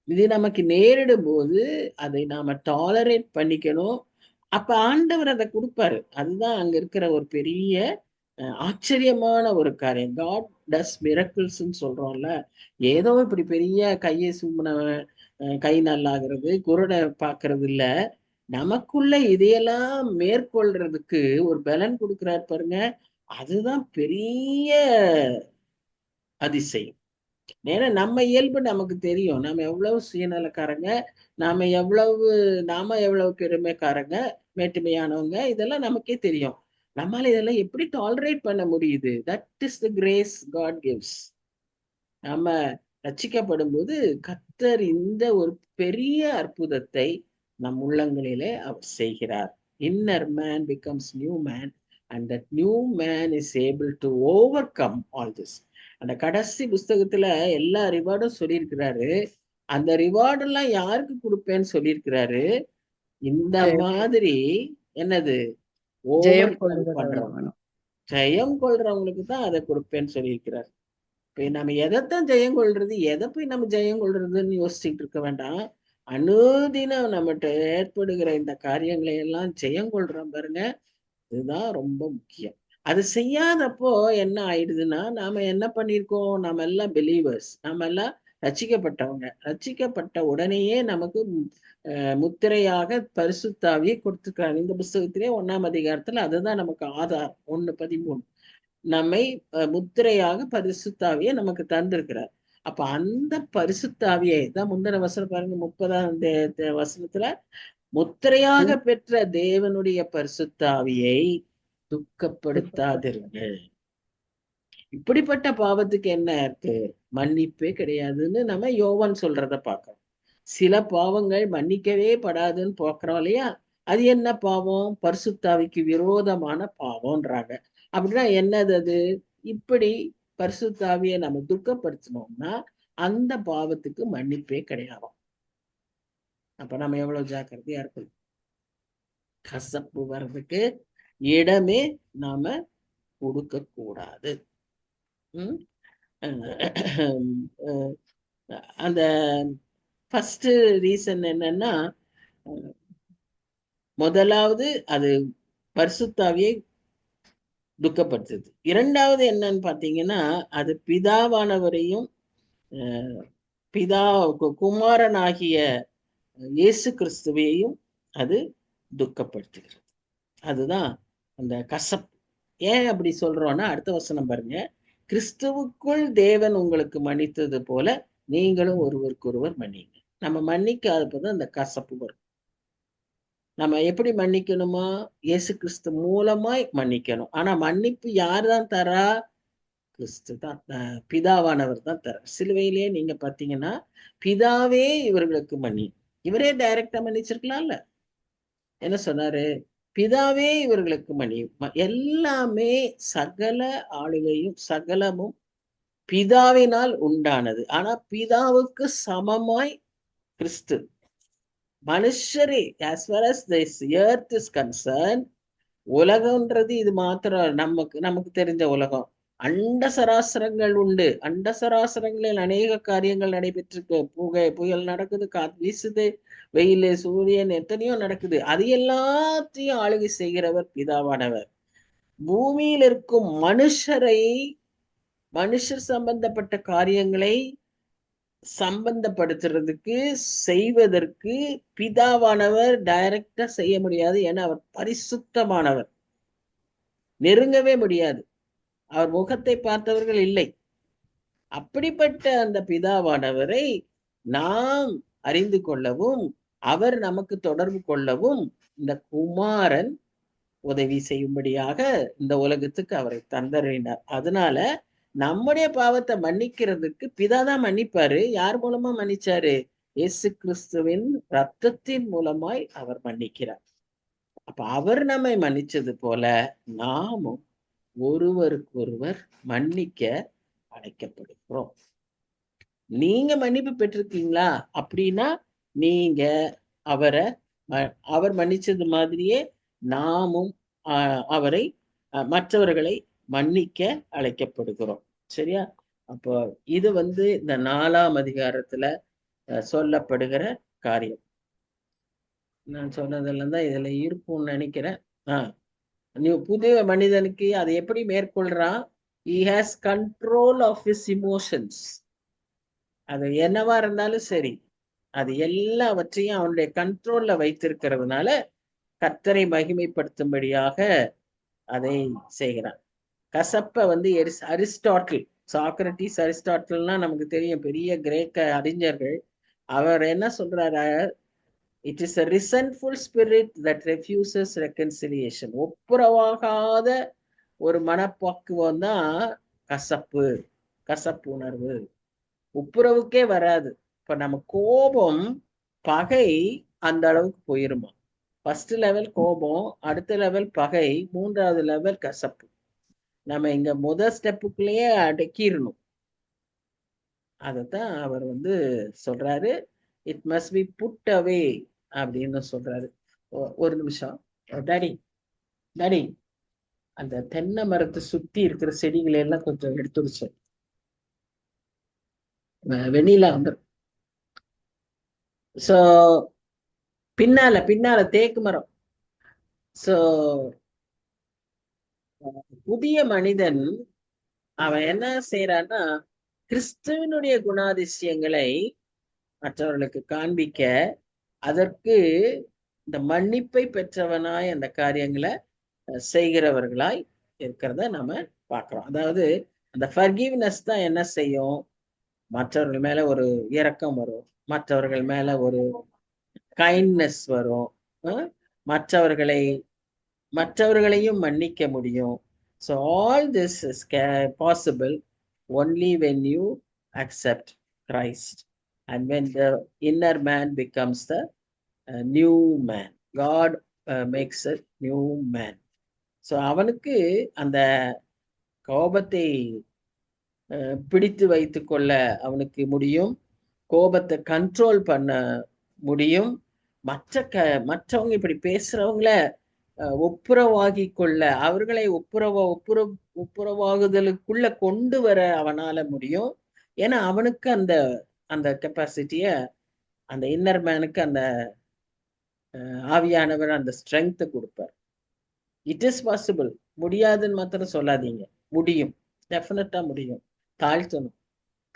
இது நமக்கு நேரிடும் போது அதை நாம டாலரேட் பண்ணிக்கணும். அப்ப ஆண்டவர் அதை கொடுப்பாரு. அதுதான் அங்க இருக்கிற ஒரு பெரிய ஆச்சரியமான ஒரு காரியம். காட் டஸ் மிரக்கிள்ஸ்ன்னு சொல்றோம்ல. ஏதோ இப்படி பெரிய கையை சும்னவன் கை நல்லாகிறது, குருடை பாக்குறது இல்ல, நமக்குள்ள இதையெல்லாம் மேற்கொள்றதுக்கு ஒரு பலன் கொடுக்கிறார் பாருங்க. அதுதான் பெரிய அதிசயம். ஏன்னா நம்ம இயல்பு நமக்கு தெரியும். நாம எவ்வளவு சுயநலக்காரங்க, நாம எவ்வளவு பெருமைக்காரங்க, மேட்டுமையானவங்க, இதெல்லாம் நமக்கே தெரியும். நம்மால இதெல்லாம் எப்படி டாலரேட் பண்ண முடியுது? That is the grace God gives. நம்ம ரட்சிக்கப்படும் போது கர்த்தர் இந்த ஒரு பெரிய அற்புதத்தை நம் உள்ளங்களிலே அவர் செய்கிறார். Inner man becomes new man and that new man is able to over come all this. அந்த கடைசி புஸ்தகத்துல எல்லா ரிவார்டும் சொல்லியிருக்கிறாரு. அந்த ரிவார்டு எல்லாம் யாருக்கு கொடுப்பேன்னு சொல்லியிருக்கிறாரு? இந்த மாதிரி என்னது ஓவர் கம் பண்றவங்க, ஜெயம் கொள்றவங்களுக்கு தான் அதை கொடுப்பேன்னு சொல்லியிருக்கிறார். இப்ப நம்ம எதைத்தான் ஜெயம் கொள்றது, எதை போய் நம்ம ஜெயம் கொள்றதுன்னு யோசிச்சுட்டு இருக்க வேண்டாம். அனுதினம் நம்மகிட்ட ஏற்படுகிற இந்த காரியங்களை எல்லாம் ஜெயம் கொள்றோம் பாருங்க, இதுதான் ரொம்ப முக்கியம். அது செய்யாதப்போ என்ன ஆயிடுதுன்னா, நாம என்ன பண்ணிருக்கோம்? நாம எல்லாம் பிலீவர்ஸ், நாம எல்லாம் ரட்சிக்கப்பட்டவங்க. ரட்சிக்கப்பட்ட உடனேயே நமக்கு முத்திரையாக பரிசுத்தாவியை கொடுத்துருக்காங்க. இந்த புஸ்தகத்திலே 1ஆம் அதிகாரத்துல அதுதான் நமக்கு ஆதாரம். 1:13 நம்மை முத்திரையாக பரிசுத்தாவியை நமக்கு தந்திருக்கிறார். அப்ப அந்த பரிசுத்தாவியை தான் முந்தின வசனம் பாருங்க, 30ஆம் வசனத்துல முத்திரையாக பெற்ற தேவனுடைய பரிசுத்தாவியை துக்கப்படுத்தாதிருங்கள். இப்படிப்பட்ட பாவத்துக்கு என்ன இருக்கு? மன்னிப்பே கிடையாதுன்னு நம்ம யோவான் சொல்றத பார்க்கிறோம். சில பாவங்கள் மன்னிக்கவே படாதுன்னு பார்க்கிறோம் இல்லையா? அது என்ன பாவம்? பரிசுத்தாவிக்கு விரோதமான பாவம்ன்றாங்க. அப்படின்னா என்னது அது? இப்படி பரிசுத்தாவியை நம்ம துக்கப்படுத்தினோம்னா அந்த பாவத்துக்கு மன்னிப்பே கிடையாது. அப்ப நம்ம எவ்வளவு ஜாக்கிரதையா இருக்கணும். கசப்பு வர்றதுக்கு இடமே நாம கொடுக்க கூடாது. அந்த ஃபர்ஸ்ட் ரீசன் என்னன்னா, முதலாவது அது பரிசுத்தாவியை துக்கப்படுத்துது. இரண்டாவது என்னன்னு பாத்தீங்கன்னா, அது பிதாவானவரையும் குமாரனாகிய இயேசு கிறிஸ்துவையும் அது துக்கப்படுத்துகிறது. அதுதான் அந்த கசப்பு. ஏன் அப்படி சொல்றோம்னா, அடுத்த வசனம் பாருங்க, கிறிஸ்துவுக்குள் தேவன் உங்களுக்கு மன்னித்தது போல நீங்களும் ஒருவருக்கொருவர் மன்னிங்க. நம்ம மன்னிக்காதப்பதான் அந்த கசப்பு வரும். நம்ம எப்படி மன்னிக்கணுமா? இயேசு கிறிஸ்து மூலமாய் மன்னிக்கணும். ஆனா மன்னிப்பு யார் தான் தரா? கிறிஸ்து தான், பிதாவானவர் தான் தர. சிலுவையிலேயே நீங்க பாத்தீங்கன்னா, பிதாவே இவர்களுக்கு மன்னி, இவரே டைரக்டா மன்னிச்சிருக்கலாம்ல. என்ன சொன்னாரு? பிதாவே இவர்களுக்கு மன்னி. எல்லாமே சகல ஆளுகையும் சகலமும் பிதாவினால் உண்டானது. ஆனா பிதாவுக்கு சமமாய் கிறிஸ்து மனுஷரே, as far as this earth is concerned, உலகம்ன்றது இது மாத்திரம் நமக்கு தெரிஞ்ச உலகம். அண்ட சராசரங்கள் உண்டு. அண்ட சராசரங்களில் அநேக காரியங்கள் நடைபெற்றிருக்கு. புயல் நடக்குது, காத்து வீசுது, வெயில், சூரியன், எத்தனையோ நடக்குது. அது எல்லாத்தையும் ஆளுகை செய்கிறவர் பிதாவானவர். பூமியில் இருக்கும் மனுஷர் சம்பந்தப்பட்ட காரியங்களை சம்பந்தப்படுத்துறதுக்கு செய்வதற்கு பிதாவானவர் டைரக்டா செய்ய முடியாது. ஏன்னா அவர் பரிசுத்தமானவர், நெருங்கவே முடியாது. அவர் முகத்தை பார்த்தவர்கள் இல்லை. அப்படிப்பட்ட அந்த பிதாவானவரை நாம் அறிந்து கொள்ளவும் அவர் நமக்கு தொடர்பு கொள்ளவும் இந்த குமாரன் உதவி செய்யும்படியாக இந்த உலகத்துக்கு அவரை தந்தறினார். அதனால நம்முடைய பாவத்தை மன்னிக்கிறதுக்கு பிதாதான் மன்னிப்பாரு. யார் மூலமா மன்னிச்சாரு? இயேசு கிறிஸ்துவின் ரத்தத்தின் மூலமாய் அவர் மன்னிக்கிறார். அப்ப அவர் நம்மை மன்னிச்சது போல நாமும் ஒருவருக்கொருவர் மன்னிக்க அழைக்கப்படுகிறோம். நீங்க மன்னிப்பு பெற்றிருக்கீங்களா? அப்படின்னா நீங்க அவர் மன்னிச்சது மாதிரியே நாமும் அவரை மற்றவர்களை மன்னிக்க அழைக்கப்படுகிறோம். சரியா? அப்போ இது இந்த 4ஆம் அதிகாரத்துல சொல்லப்படுகிற காரியம். நான் சொன்னதெல்லாம் தான் இதுல இருக்கும்னு நினைக்கிறேன். புதிய மனிதனுக்கு அதை எப்படி மேற்கொள்றான்? he has control of his emotions. அது என்னவா இருந்தாலும் சரி, அது எல்லாவற்றையும் அவனுடைய கண்ட்ரோல்ல வைத்திருக்கிறதுனால கர்த்தரை மகிமைப்படுத்தும்படியாக அதை செய்கிறான். கசப்ப அரிஸ்டாட்டில், சாக்ரட்டிஸ், அரிஸ்டாட்டில்னா நமக்கு தெரியும், பெரிய கிரேக்க அறிஞர்கள். அவர் என்ன சொல்றாரு? It is a resentful spirit that refuses reconciliation. ஒப்புரவாகாத ஒரு மனப்பக்குவம் தான் கசப்பு உணர்வு. ஒப்புரவுக்கே வராது. இப்ப நம்ம கோபம், பகை அந்த அளவுக்கு போயிருமா? ஃபர்ஸ்ட் லெவல் கோபம், அடுத்த லெவல் பகை, 3வது லெவல் கசப்பு. நம்ம இங்க முதல் ஸ்டெப்புக்குள்ளேயே அடக்கிடணும். அதத்தான் அவர் சொல்றாரு, it must be put away அப்படின்னு சொல்றாரு. ஒரு நிமிஷம் டாடி, அந்த தென்னை மரத்தை சுத்தி இருக்கிற செடிகளை எல்லாம் கொஞ்சம் எடுத்துருச்சு. வெண்ணிலா சோ பின்னால தேக்கு மரம். சோ புதிய மனிதன் அவன் என்ன செய்யறான்னா, கிறிஸ்துவனுடைய குணாதிசயங்களை மற்றவர்களுக்கு காண்பிக்க, அதற்கு இந்த மன்னிப்பை பெற்றவனாய் அந்த காரியங்களை செய்கிறவர்களாய் இருக்கிறத நம்ம பார்க்கிறோம். அதாவது அந்த ஃபர்கிவ்னஸ் தான் என்ன செய்யும்? மற்றவர்கள் மேல ஒரு இரக்கம் வரும், மற்றவர்கள் மேல ஒரு கைண்ட்னஸ் வரும், மற்றவர்களையும் மன்னிக்க முடியும். So all this is possible only when you accept Christ and when the inner man becomes the new man. God makes a new man. So அவனுக்கு அந்த கோபத்தை பிடித்து வைத்து கொள்ள அவனுக்கு முடியும், கோபத்தை கண்ட்ரோல் பண்ண முடியும். மற்றவங்க இப்படி பேசுறவங்கள ஒப்புரவாகி கொள்ள, அவர்களை ஒப்புரவாகுதலுக்குள்ள கொண்டு வர அவனால முடியும். ஏன்னா அவனுக்கு அந்த கெப்பாசிட்டிய, அந்த இன்னர் மேனுக்கு அந்த ஆவியானவர் அந்த ஸ்ட்ரென்த் கொடுப்பார். It is possible. முடியாதுன்னு மாத்திரம் சொல்லாதீங்க, முடியும், டெஃபினட்டா முடியும். தாழ்த்தணும்.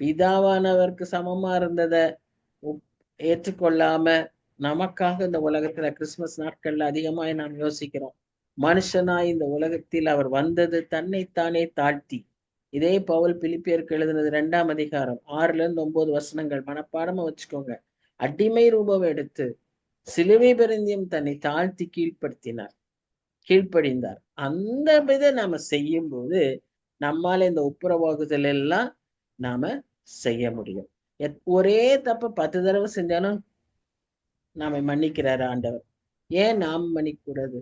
பிதாவானவருக்கு சமமா இருந்ததை ஏற்றுக்கொள்ளாம நமக்காக இந்த உலகத்துல கிறிஸ்துமஸ் நாட்கள்ல அதிகமாய் நாம் யோசிக்கிறோம். மனுஷனாய் இந்த உலகத்தில் அவர் வந்தது தன்னைத்தானே தாழ்த்தி. இதே பவுல் பிலிப்பியருக்கு எழுதினது 2ஆம் அதிகாரம் 6-9 வசனங்கள் மனப்பாடமா வச்சுக்கோங்க. அடிமை ரூபம் எடுத்து சிலுவை பெருந்தியம் தன்னை தாழ்த்தி கீழ்ப்படிந்தார். அந்த விதை நாம செய்யும் போது நம்மால இந்த ஒப்புரவாகுதல் எல்லாம் நாம செய்ய முடியும். ஒரே தப்ப 10 தடவை செஞ்சாலும் நாம மன்னிக்கிறாரு ஆண்டவர். ஏன் நாம் மன்னிக்க கூடாது?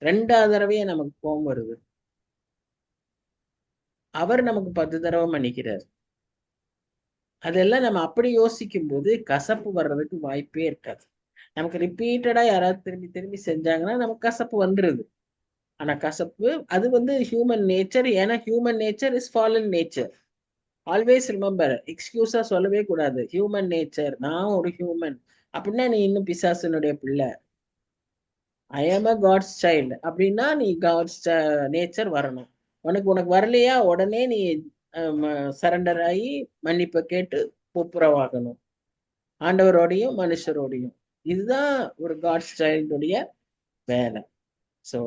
2வது தடவையே நமக்கு கோபம் வருது, அவர் நமக்கு 10 தடவை மன்னிக்கிறார். அதெல்லாம் நம்ம அப்படி யோசிக்கும் போது கசப்பு வர்றதுக்கு வாய்ப்பே இருக்காது. நமக்கு ரிப்பீட்டடா யாராவது திரும்பி செஞ்சாங்கன்னா நமக்கு கசப்பு வந்துருது. ஆனா கசப்பு அது ஹியூமன் நேச்சர். ஏன்னா human nature is fallen nature. Always remember, எக்ஸ்கியூஸா சொல்லவே கூடாது. ஹியூமன் நேச்சர், நான் ஒரு ஹியூமன் அப்படின்னா நீ இன்னும் பிசாசனுடைய பிள்ளை. ஐ ஆம் அ காட்ஸ் சைல்டு அப்படின்னா நீ காட்ஸ் நேச்சர் வரணும். உனக்கு வரலையா, உடனே நீ சரண்டர் ஆகி மன்னிப்பை கேட்டு ஒப்புரவாகணும், ஆண்டவரோடையும் மனுஷரோடையும். இதுதான் ஒரு காட்ஸ் சைல்டுடைய வேலை. So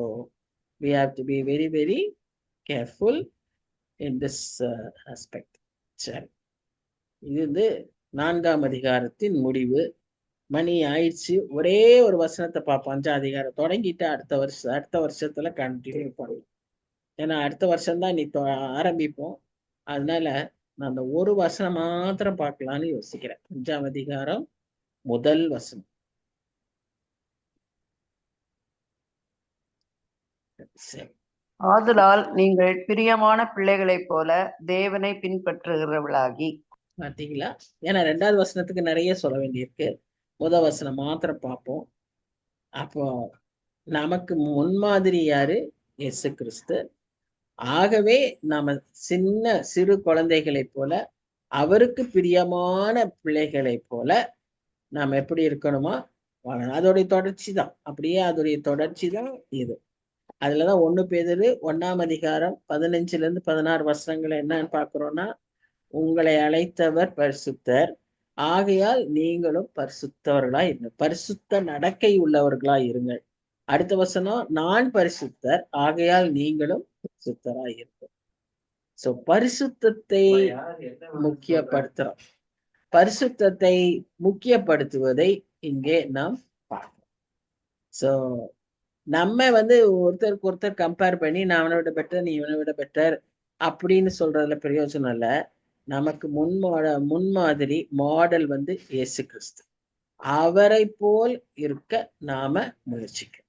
we have to be very very careful in this aspect. சரி, இது 4ஆம் அதிகாரத்தின் முடிவு. மணி ஆயிடுச்சு. ஒரே ஒரு வசனத்தை பார்ப்போம். 5ஆம் அதிகாரம் தொடங்கிட்டு அடுத்த வருஷத்துல கண்டினியூ பண்ணலாம். ஏன்னா அடுத்த வருஷம்தான் நீ ஆரம்பிப்போம். அதனால நான் அந்த ஒரு வசனம் மாத்திரம் பார்க்கலான்னு யோசிக்கிறேன். 5ஆம் அதிகாரம் முதல் வசனம். சரி, ஆதலால் நீங்கள் பிரியமான பிள்ளைகளைப் போல தேவனை பின்பற்றுகிறவர்களாகி. பாத்தீங்களா? ஏன்னா 2வது வசனத்துக்கு நிறைய சொல்ல வேண்டியிருக்கு. முதல் வசனம் மாத்திரம் பார்ப்போம். அப்போ நமக்கு முன்மாதிரி யாரு? இயேசு கிறிஸ்து. ஆகவே நாம சிறு குழந்தைகளைப் போல, அவருக்கு பிரியமான பிள்ளைகளைப் போல நாம் எப்படி இருக்கணுமா வாழணும். அதோடைய தொடர்ச்சி தான். அப்படியே அதோடைய தொடர்ச்சி தான் இது. அதுலதான் 1 பேதுரு 1ஆம் அதிகாரம் 15ல இருந்து 16 வசனங்களை என்னன்னு பார்க்கிறோம்னா, உங்களை அழைத்தவர் பரிசுத்தர், ஆகையால் நீங்களும் பரிசுத்தவர்களாய் இருங்க, பரிசுத்த நடக்கை உள்ளவர்களாய் இருங்கள். அடுத்த வசனம், நான் பரிசுத்தர், ஆகையால் நீங்களும் பரிசுத்தராய் இருங்க. சோ பரிசுத்தத்தை முக்கியப்படுத்துறோம். பரிசுத்தத்தை முக்கியப்படுத்துவதை இங்கே நாம் பார்க்கிறோம். சோ நம்ம ஒருத்தருக்கு ஒருத்தர் கம்பேர் பண்ணி நான் அவனை விட பெட்டர், நீ இவனை விட பெட்டர் அப்படின்னு சொல்றதுல பிரயோஜனம் இல்லை. நமக்கு முன்மாதிரி மாடல் இயேசு கிறிஸ்து. அவரை போல் இருக்க நாம முயற்சிக்கணும்.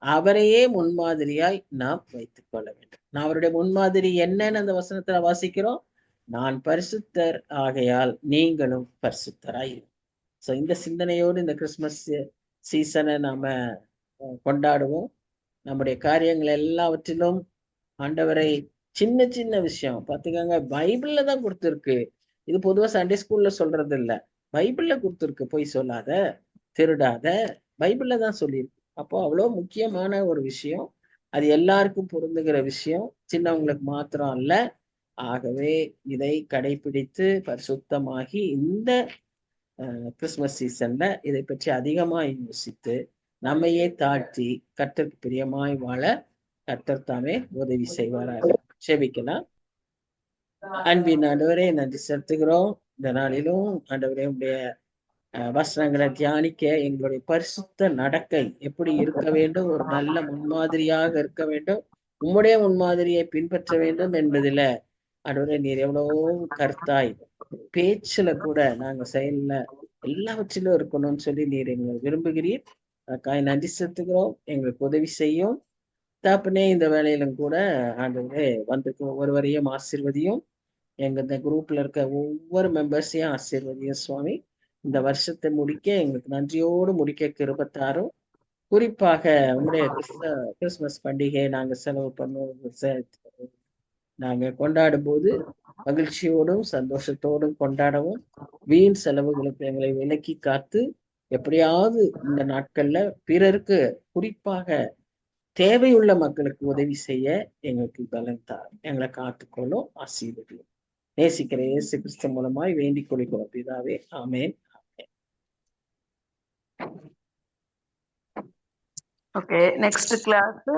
அவரையே முன்மாதிரியாய் நாம் வைத்துக் கொள்ள வேண்டும். நான் அவருடைய முன்மாதிரி என்னன்னு அந்த வசனத்துல வாசிக்கிறோம். நான் பரிசுத்தர், ஆகையால் நீங்களும் பரிசுத்தராய். ஸோ இந்த சிந்தனையோடு இந்த கிறிஸ்துமஸ் சீசனை நாம கொண்டாடுவோம். நம்முடைய காரியங்கள் எல்லாவற்றிலும் ஆண்டவரை சின்ன சின்ன விஷயம் பார்த்துக்கோங்க, பைபிள்ல தான் கொடுத்துருக்கு. இது பொதுவா சண்டே ஸ்கூல்ல சொல்றது இல்லை, பைபிள்ல கொடுத்துருக்கு. பொய் சொல்லாத, திருடாத, பைபிள்ல தான் சொல்லியிருக்கு. அப்போ அவ்வளோ முக்கியமான ஒரு விஷயம். அது எல்லாருக்கும் பொருந்துகிற விஷயம், சின்னவங்களுக்கு மாத்திரம் அல்ல. ஆகவே இதை கடைபிடித்து பரிசுத்தமாகி இந்த கிறிஸ்துமஸ் சீசன்ல இதை பற்றி அதிகமாய் யோசித்து நம்மையே தாழ்த்தி கர்த்தருக்கு பிரியமாய் வாழ கர்த்தர் தாமே உதவி செய்வாராக. செபிக்கலாம். அன்பின் ஆண்டவரே, நன்றி செலுத்துகிறோம். இந்த நாளிலும் ஆண்டவரே உடைய வசனங்களை தியானிக்க எங்களுடைய பரிசுத்த நடக்கை எப்படி இருக்க வேண்டும், ஒரு நல்ல முன்மாதிரியாக இருக்க வேண்டும், உம்முடைய முன்மாதிரியை பின்பற்ற வேண்டும் என்பதில ஆண்டவரே நீர் எவ்வளவோ கருத்தாய், பேச்சுல கூட நாங்க செயல்ல எல்லாவற்றிலும் இருக்கணும்னு சொல்லி நீர் எங்களை விரும்புகிறீர். அதுக்காக நன்றி செலுத்துகிறோம். எங்களுக்கு உதவி செய்யும் தகப்பனே. இந்த வேலையிலும் கூட ஆண்டவரே ஒவ்வொருவரையும் ஆசீர்வதியும். எங்க இந்த குரூப்ல இருக்க ஒவ்வொரு மெம்பர்ஸையும் ஆசீர்வதியும் சுவாமி. இந்த வருஷத்தை முடிக்க எங்களுக்கு நன்றியோடு முடிக்க கிருபை தாரும். குறிப்பாக உங்களுடைய கிறிஸ்துமஸ் பண்டிகையை நாங்க செலவு பண்ணுவோம், நாங்க கொண்டாடும் போது மகிழ்ச்சியோடும் சந்தோஷத்தோடும் கொண்டாடவும், வீண் செலவுகளுக்கு எங்களை விலக்கி காத்து எப்படியாவது இந்த நாட்கள்ல பிறருக்கு, குறிப்பாக தேவையுள்ள மக்களுக்கு உதவி செய்ய எங்களுக்கு பலன் தார். எங்களை காத்துக்கொள்ளும், ஆசீர்வதியும். நேசிக்கிற இயேசு கிறிஸ்து மூலமாய் வேண்டிக் கொள்கிறோம் பிதாவே, ஆமென். Okay, next class